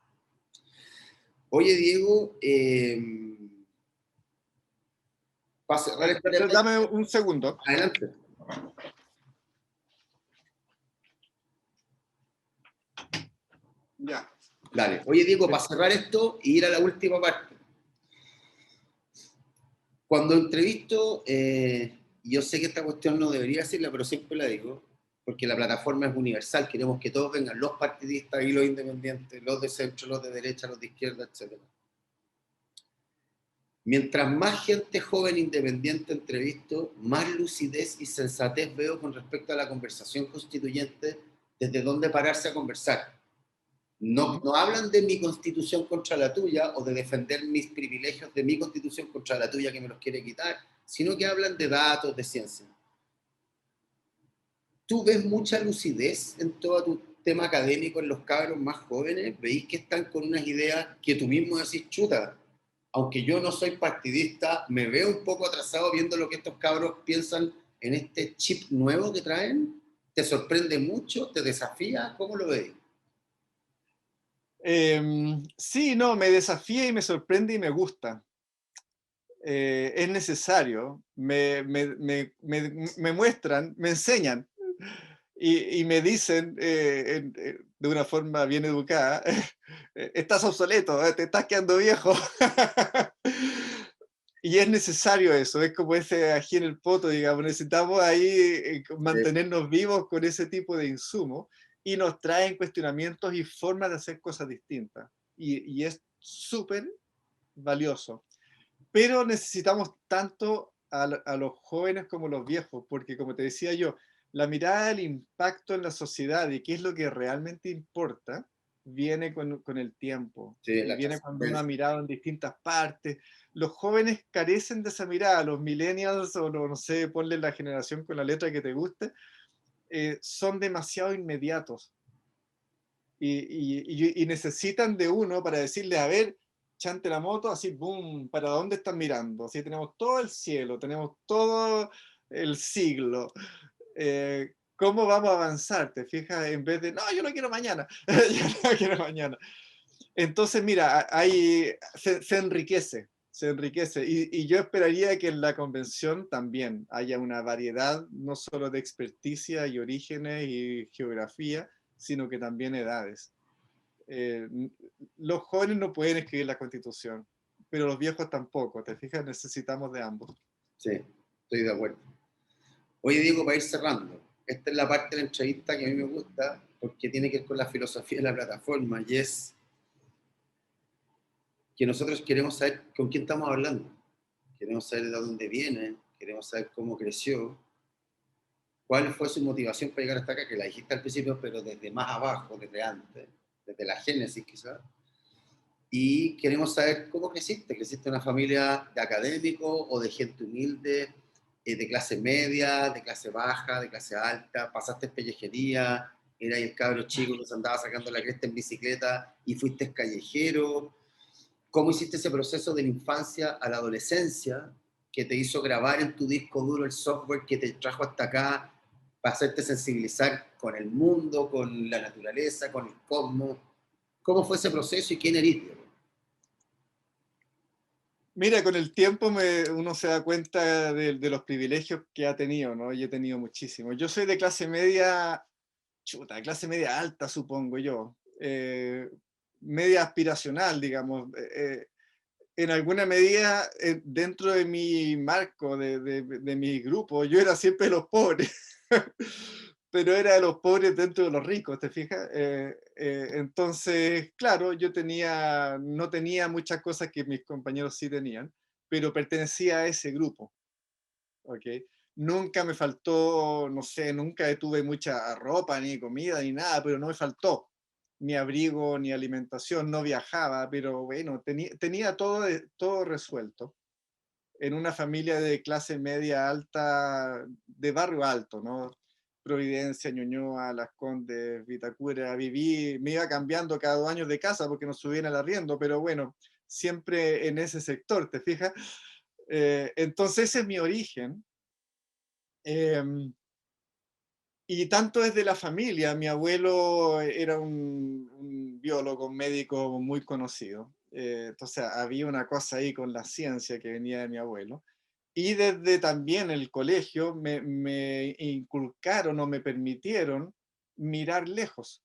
Oye, Diego, para cerrar este tema, Dame un segundo. adelante. Ya. Dale. Oye, Diego, para cerrar esto y ir a la última parte. Cuando entrevisto, yo sé que esta cuestión no debería decirla, pero siempre la digo, porque la plataforma es universal, queremos que todos vengan, los partidistas y los independientes, los de centro, los de derecha, los de izquierda, etc. Mientras más gente joven independiente entrevisto, más lucidez y sensatez veo con respecto a la conversación constituyente, desde dónde pararse a conversar. No, no hablan de mi constitución contra la tuya o de defender mis privilegios de mi constitución contra la tuya que me los quiere quitar, sino que hablan de datos, de ciencia. ¿Tú ves mucha lucidez en todo tu tema académico en los cabros más jóvenes? ¿Veis que están con unas ideas que tú mismo decís, chuta? Aunque yo no soy partidista, me veo un poco atrasado viendo lo que estos cabros piensan en este chip nuevo que traen. ¿Te sorprende mucho? ¿Te desafía? ¿Cómo lo veis? Sí, no, me desafía y me sorprende y me gusta. Es necesario, me muestran, me enseñan y me dicen de una forma bien educada, estás obsoleto, te estás quedando viejo. Y es necesario eso, es como ese ají en el poto, digamos, necesitamos ahí mantenernos vivos con ese tipo de insumos y nos traen cuestionamientos y formas de hacer cosas distintas. Y es súper valioso. Pero necesitamos tanto a los jóvenes como a los viejos, porque como te decía yo, la mirada del impacto en la sociedad y qué es lo que realmente importa, viene con el tiempo Sí, y la viene cuando uno ha trascendencia. mirado en distintas partes. Los jóvenes carecen de esa mirada, los millennials o no sé, ponle la generación con la letra que te guste, son demasiado inmediatos y necesitan de uno para decirle, a ver, chante la moto, así, boom, ¿para dónde están mirando? Así tenemos todo el cielo, tenemos todo el siglo. ¿Cómo vamos a avanzar? ¿Te fijas? En vez de, no, yo lo quiero mañana, yo lo quiero mañana. Entonces, mira, ahí se enriquece, se enriquece. Y yo esperaría que en la convención también haya una variedad, no solo de experticia y orígenes y geografía, sino que también edades. Eh, los jóvenes no pueden escribir la constitución, pero los viejos tampoco, ¿te fijas? Necesitamos de ambos. Sí, estoy de acuerdo. Oye, Diego, para ir cerrando, esta es la parte de la entrevista que a mí me gusta porque tiene que ver con la filosofía de la plataforma y es que nosotros queremos saber con quién estamos hablando, queremos saber de dónde viene, queremos saber cómo creció, cuál fue su motivación para llegar hasta acá, que la dijiste al principio, pero desde más abajo, desde antes, desde la génesis quizás. Y queremos saber cómo creciste. ¿Creciste en una familia de académicos o de gente humilde, de clase media, de clase baja, de clase alta? ¿Pasaste pellejería? ¿Eras el cabro chico que se andaba sacando la cresta en bicicleta y fuiste callejero? ¿Cómo hiciste ese proceso de la infancia a la adolescencia que te hizo grabar en tu disco duro el software que te trajo hasta acá para hacerte sensibilizar con el mundo, con la naturaleza, con el cosmos? ¿Cómo fue ese proceso y quién eres? Mira, con el tiempo uno se da cuenta de los privilegios que ha tenido, ¿no? Y he tenido muchísimos. Yo soy de clase media, chuta, clase media alta, supongo yo. Media aspiracional, digamos. en alguna medida, dentro de mi marco, de mi grupo, yo era siempre de los pobres, pero era de los pobres dentro de los ricos, ¿te fijas? Entonces, claro, yo no tenía muchas cosas que mis compañeros sí tenían, pero pertenecía a ese grupo, ¿ok? Nunca me faltó, no sé, nunca tuve mucha ropa, ni comida, ni nada, pero no me faltó ni abrigo, ni alimentación, no viajaba, pero bueno, tenía todo resuelto en una familia de clase media alta, de barrio alto, ¿no? Providencia, Ñuñoa, Las Condes, Vitacura, me iba cambiando cada 2 años de casa porque nos subían al arriendo, pero bueno, siempre en ese sector, ¿te fijas? Entonces ese es mi origen. Y tanto es de la familia, mi abuelo era un biólogo, un médico muy conocido. Entonces había una cosa ahí con la ciencia que venía de mi abuelo. Y desde también el colegio me inculcaron o me permitieron mirar lejos.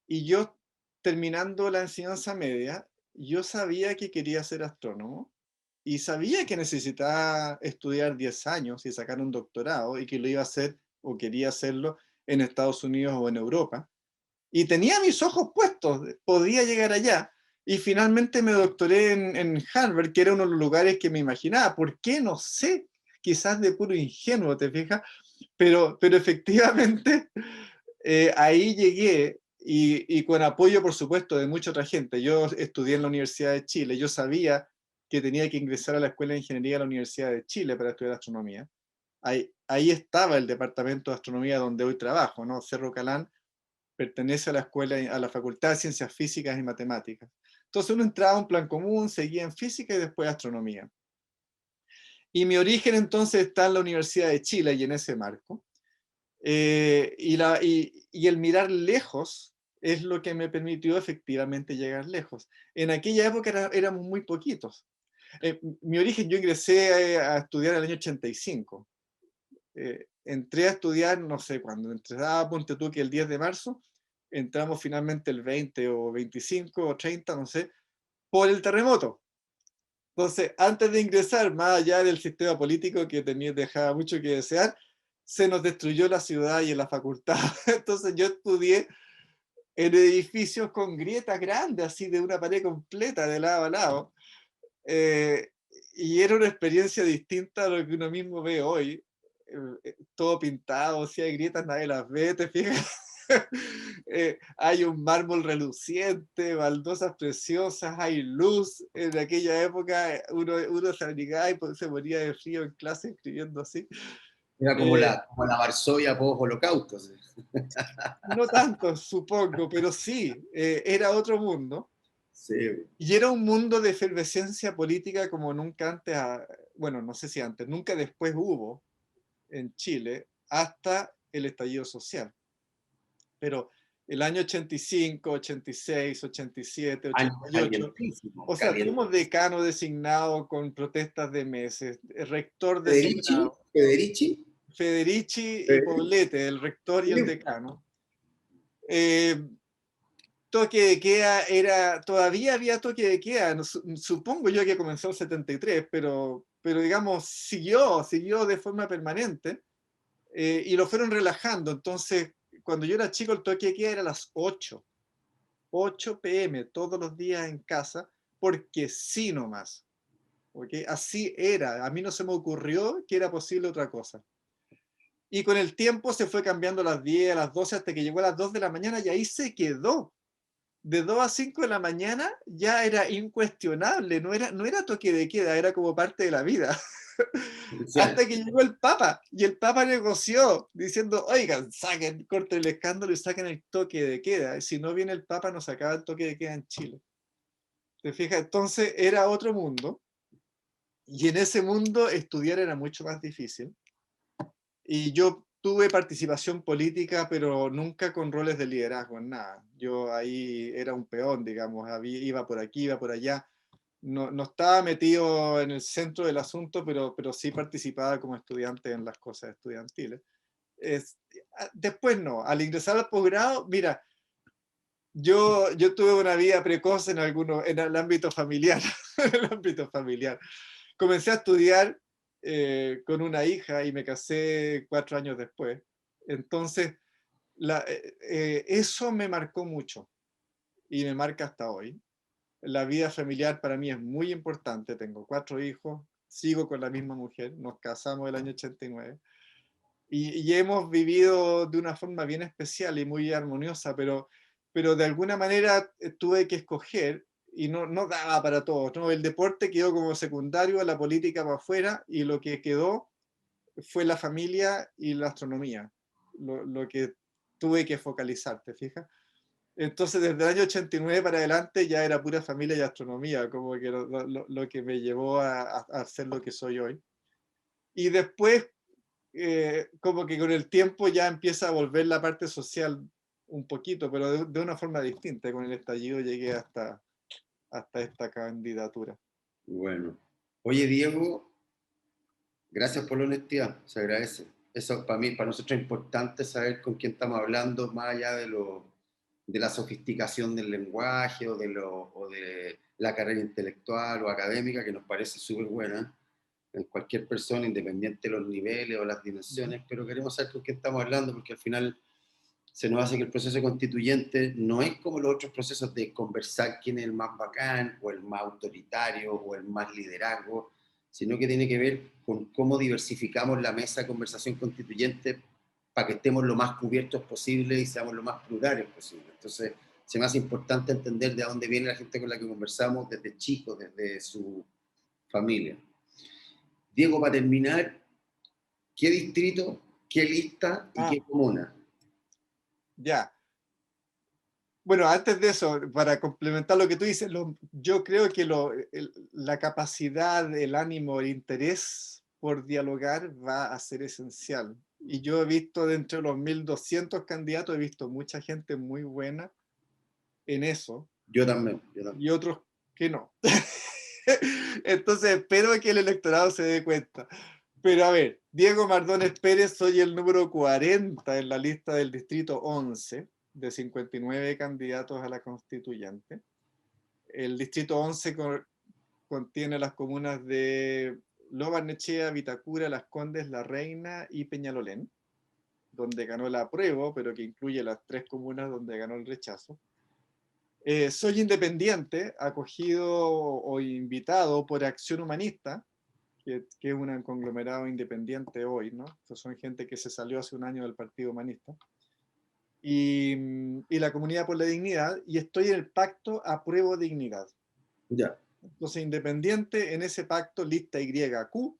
Y yo, terminando la enseñanza media, yo sabía que quería ser astrónomo y sabía que necesitaba estudiar 10 años y sacar un doctorado y que lo iba a hacer o quería hacerlo en Estados Unidos o en Europa. Y tenía mis ojos puestos, podía llegar allá. Y finalmente me doctoré en Harvard, que era uno de los lugares que me imaginaba. ¿Por qué? No sé, quizás de puro ingenuo, ¿te fijas? Pero efectivamente ahí llegué y con apoyo, por supuesto, de mucha otra gente. Yo estudié en la Universidad de Chile, yo sabía que tenía que ingresar a la Escuela de Ingeniería de la Universidad de Chile para estudiar astronomía. Ahí estaba el departamento de astronomía donde hoy trabajo, ¿no? Cerro Calán pertenece a la escuela, a la Facultad de Ciencias Físicas y Matemáticas. Entonces uno entraba a un plan común, seguía en física y después astronomía. Y mi origen entonces está en la Universidad de Chile y en ese marco. Y el mirar lejos es lo que me permitió efectivamente llegar lejos. En aquella época éramos muy poquitos. Mi origen, yo ingresé a estudiar en el año 85. Entré a estudiar, no sé cuándo, ponte tú que el 10 de marzo, entramos finalmente el 20 o 25 o 30, no sé, por el terremoto. Entonces, antes de ingresar, más allá del sistema político que dejaba mucho que desear, se nos destruyó la ciudad y en la facultad. Entonces yo estudié en edificios con grietas grandes, así de una pared completa, de lado a lado. Eh, y era una experiencia distinta a lo que uno mismo ve hoy. Todo pintado, si hay grietas nadie las ve, ¿te fijas? Hay un mármol reluciente, baldosas preciosas, hay luz. En aquella época uno se abrigaba y se moría de frío en clase escribiendo así. Era Eh, como la Varsovia post-holocausto. ¿Sí? no tanto, supongo, pero sí, era otro mundo. Sí. Y era un mundo de efervescencia política como nunca antes, bueno, no sé si antes, nunca después hubo en Chile, hasta el estallido social. Pero el año 85, 86, 87, Años 88, calientísimos, o sea, fuimos calientísimos. decano designado con protestas de meses, rector Federici, designado, Federici, Federici y Federici. Poblete, el rector y el Sí, decano. Eh, Toque de queda todavía había toque de queda, supongo yo que comenzó en el 73, pero digamos, siguió de forma permanente y lo fueron relajando. Entonces, cuando yo era chico, el toque de queda era a las 8 p.m. todos los días en casa, porque sí nomás. ¿Okay? Así era, a mí no se me ocurrió que era posible otra cosa. Y con el tiempo se fue cambiando a las 10, a las 12, hasta que llegó a las 2 de la mañana y ahí se quedó. De 2 a 5 de la mañana ya era incuestionable, no era toque de queda, era como parte de la vida. oficial. Hasta que llegó el Papa, y el Papa negoció, diciendo, oigan, saquen, corten el escándalo y saquen el toque de queda. Si no viene el Papa, nos acaba el toque de queda en Chile. ¿Te fijas? Entonces era otro mundo, y en ese mundo estudiar era mucho más difícil. Y yo tuve participación política, pero nunca con roles de liderazgo, en nada. Yo ahí era un peón, digamos, iba por aquí, iba por allá. No estaba metido en el centro del asunto, pero sí participaba como estudiante en las cosas estudiantiles. Después no, al ingresar al posgrado, mira, yo tuve una vida precoz en el ámbito familiar. En el ámbito familiar. Comencé a estudiar con una hija y me casé 4 años después. Entonces, eso me marcó mucho y me marca hasta hoy. La vida familiar para mí es muy importante. Tengo 4 hijos, sigo con la misma mujer, nos casamos el año 89 y hemos vivido de una forma bien especial y muy armoniosa, pero de alguna manera tuve que escoger y no daba para todos, ¿no? El deporte quedó como secundario, la política para afuera, y lo que quedó fue la familia y la astronomía, lo que tuve que focalizar, ¿te fijas? Entonces, desde el año 89 para adelante ya era pura familia y astronomía, como que lo que me llevó a ser lo que soy hoy. Y después, como que con el tiempo ya empieza a volver la parte social un poquito, pero de una forma distinta. Con el estallido llegué hasta esta candidatura. Bueno. Oye, Diego, gracias por la honestidad, se agradece. Eso para mí, para nosotros es importante saber con quién estamos hablando, más allá de la sofisticación del lenguaje o de la carrera intelectual o académica, que nos parece súper buena en cualquier persona, independiente de los niveles o las dimensiones, pero queremos saber con quién estamos hablando, porque al final se nos hace que el proceso constituyente no es como los otros procesos de conversar quién es el más bacán, o el más autoritario, o el más liderazgo, sino que tiene que ver con cómo diversificamos la mesa de conversación constituyente para que estemos lo más cubiertos posible y seamos lo más plurales posible. Entonces, se me hace importante entender de dónde viene la gente con la que conversamos desde chicos, desde su familia. Diego, para terminar, ¿qué distrito, qué lista y qué comuna? Ya. Bueno, antes de eso, para complementar lo que tú dices, yo creo que la capacidad, el ánimo, el interés por dialogar va a ser esencial. Y yo he visto dentro de los 1.200 candidatos, he visto mucha gente muy buena en eso. Yo también. Y otros que no. Entonces espero que el electorado se dé cuenta. Pero a ver, Diego Mardones Pérez, soy el número 40 en la lista del distrito 11 de 59 candidatos a la constituyente. El distrito 11 contiene las comunas de Lo Barnechea, Vitacura, Las Condes, La Reina y Peñalolén, donde ganó el apruebo, pero que incluye las 3 comunas donde ganó el rechazo. Soy independiente, acogido o invitado por Acción Humanista, que es un conglomerado independiente hoy, ¿no? Estos son gente que se salió hace un año del Partido Humanista. Y la Comunidad por la Dignidad, y estoy en el pacto Apruebo Dignidad. Ya. Entonces, independiente en ese pacto, lista YQ,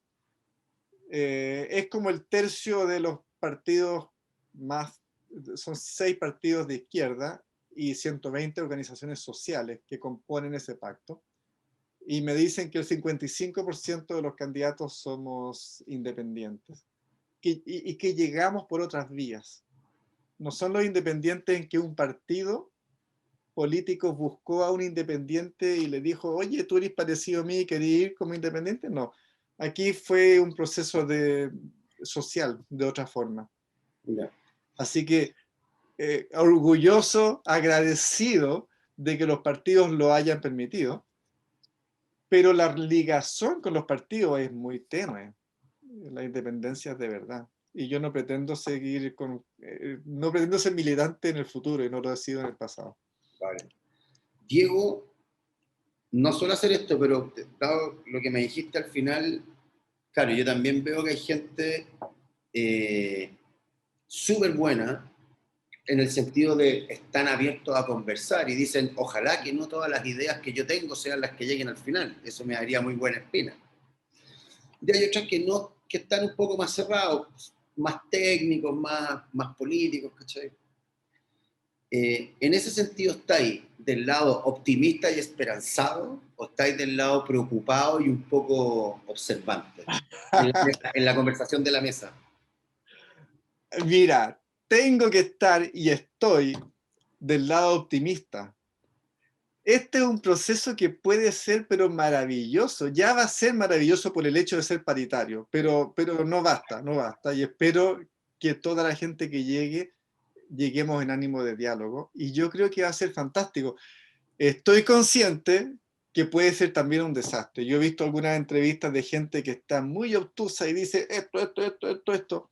es como el tercio de los partidos más, son 6 partidos de izquierda y 120 organizaciones sociales que componen ese pacto. Y me dicen que el 55% de los candidatos somos independientes y que llegamos por otras vías. No son los independientes en que un partido político buscó a un independiente y le dijo, oye, tú eres parecido a mí, ¿querías ir como independiente? No. Aquí fue un proceso social, de otra forma. Ya. Así que orgulloso, agradecido de que los partidos lo hayan permitido, pero la ligación con los partidos es muy tenue. La independencia es de verdad. Y yo no pretendo seguir no pretendo ser militante en el futuro, y no lo he sido en el pasado. Vale. Diego, no suelo hacer esto, pero dado lo que me dijiste al final, claro, yo también veo que hay gente súper buena en el sentido de están abiertos a conversar y dicen, ojalá que no todas las ideas que yo tengo sean las que lleguen al final. Eso me daría muy buena espina. Y hay otras que no, que están un poco más cerrados, más técnicos, más políticos, ¿cachai? En ese sentido, ¿estáis del lado optimista y esperanzado o estáis del lado preocupado y un poco observante en la conversación de la mesa? Mira, tengo que estar y estoy del lado optimista. Este es un proceso que puede ser, pero maravilloso. Ya va a ser maravilloso por el hecho de ser paritario, pero no basta, no basta. Y espero que toda la gente que llegue lleguemos en ánimo de diálogo, y yo creo que va a ser fantástico. Estoy consciente que puede ser también un desastre. Yo he visto algunas entrevistas de gente que está muy obtusa y dice esto,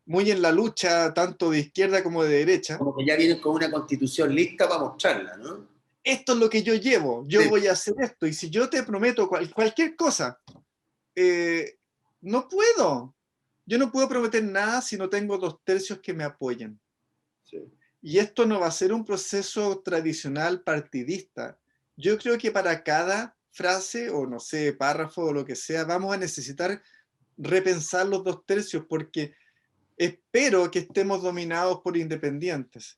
muy en la lucha tanto de izquierda como de derecha. Como que ya vienen con una constitución lista para mostrarla, ¿no? Esto es lo que yo llevo, yo Sí. voy a hacer esto, y si yo te prometo cualquier cosa, no puedo. Yo no puedo prometer nada si no tengo 2/3 que me apoyen. Sí. Y esto no va a ser un proceso tradicional partidista. Yo creo que para cada frase o no sé, párrafo o lo que sea, vamos a necesitar repensar los 2/3 porque espero que estemos dominados por independientes.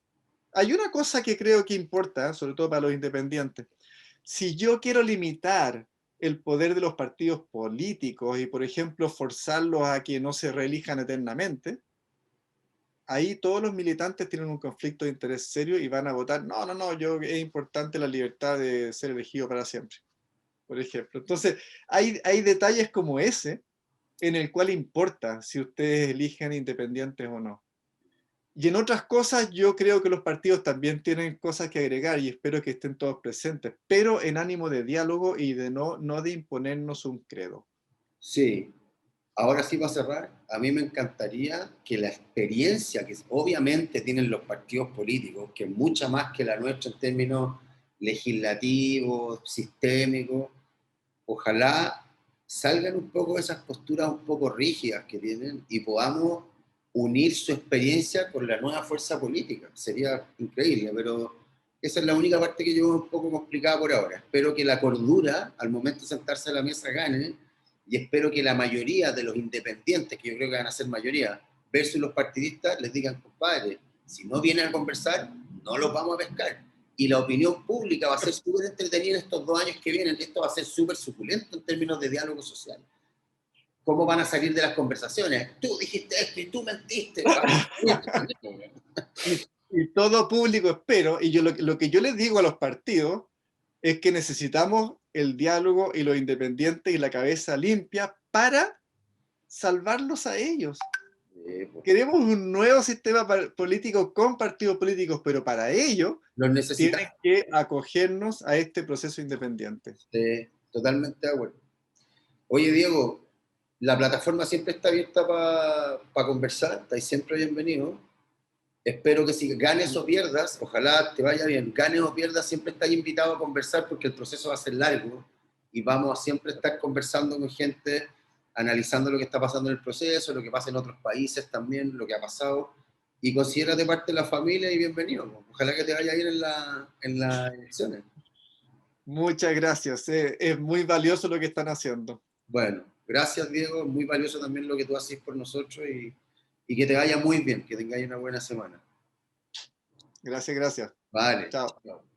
Hay una cosa que creo que importa, sobre todo para los independientes. Si yo quiero limitar el poder de los partidos políticos y, por ejemplo, forzarlos a que no se reelijan eternamente, ahí todos los militantes tienen un conflicto de interés serio y van a votar, no, es importante la libertad de ser elegido para siempre, por ejemplo. Entonces, hay detalles como ese en el cual importa si ustedes eligen independientes o no. Y en otras cosas yo creo que los partidos también tienen cosas que agregar y espero que estén todos presentes, pero en ánimo de diálogo y de no de imponernos un credo. Sí. Ahora sí, para cerrar, a mí me encantaría que la experiencia que obviamente tienen los partidos políticos, que es mucha más que la nuestra en términos legislativos, sistémicos, ojalá salgan un poco de esas posturas un poco rígidas que tienen y podamos unir su experiencia con la nueva fuerza política. Sería increíble, pero esa es la única parte que yo veo un poco complicada por ahora. Espero que la cordura al momento de sentarse a la mesa gane y espero que la mayoría de los independientes, que yo creo que van a ser mayoría, versus los partidistas, les digan, compadre, si no vienen a conversar, no los vamos a pescar. Y la opinión pública va a ser súper entretenida en estos 2 años que vienen. Esto va a ser súper suculento en términos de diálogo social. ¿Cómo van a salir de las conversaciones? Tú dijiste esto y tú mentiste. Y todo público espero, y yo lo que yo les digo a los partidos es que necesitamos el diálogo y los independientes y la cabeza limpia para salvarlos a ellos. Queremos un nuevo sistema político con partidos políticos, pero para ello tienen que acogernos a este proceso independiente. Totalmente de acuerdo. Oye, Diego, la plataforma siempre está abierta para conversar, estáis siempre bienvenido. Espero que si ganes o pierdas, ojalá te vaya bien, ganes o pierdas, siempre estás invitado a conversar porque el proceso va a ser largo y vamos a siempre estar conversando con gente, analizando lo que está pasando en el proceso, lo que pasa en otros países también, lo que ha pasado, y considérate parte de la familia y bienvenido. Ojalá que te vaya bien en las elecciones. Muchas gracias, es muy valioso lo que están haciendo. Bueno, gracias Diego, muy valioso también lo que tú haces por nosotros y que te vaya muy bien, que tengáis una buena semana. Gracias. Vale. Chao. Chao.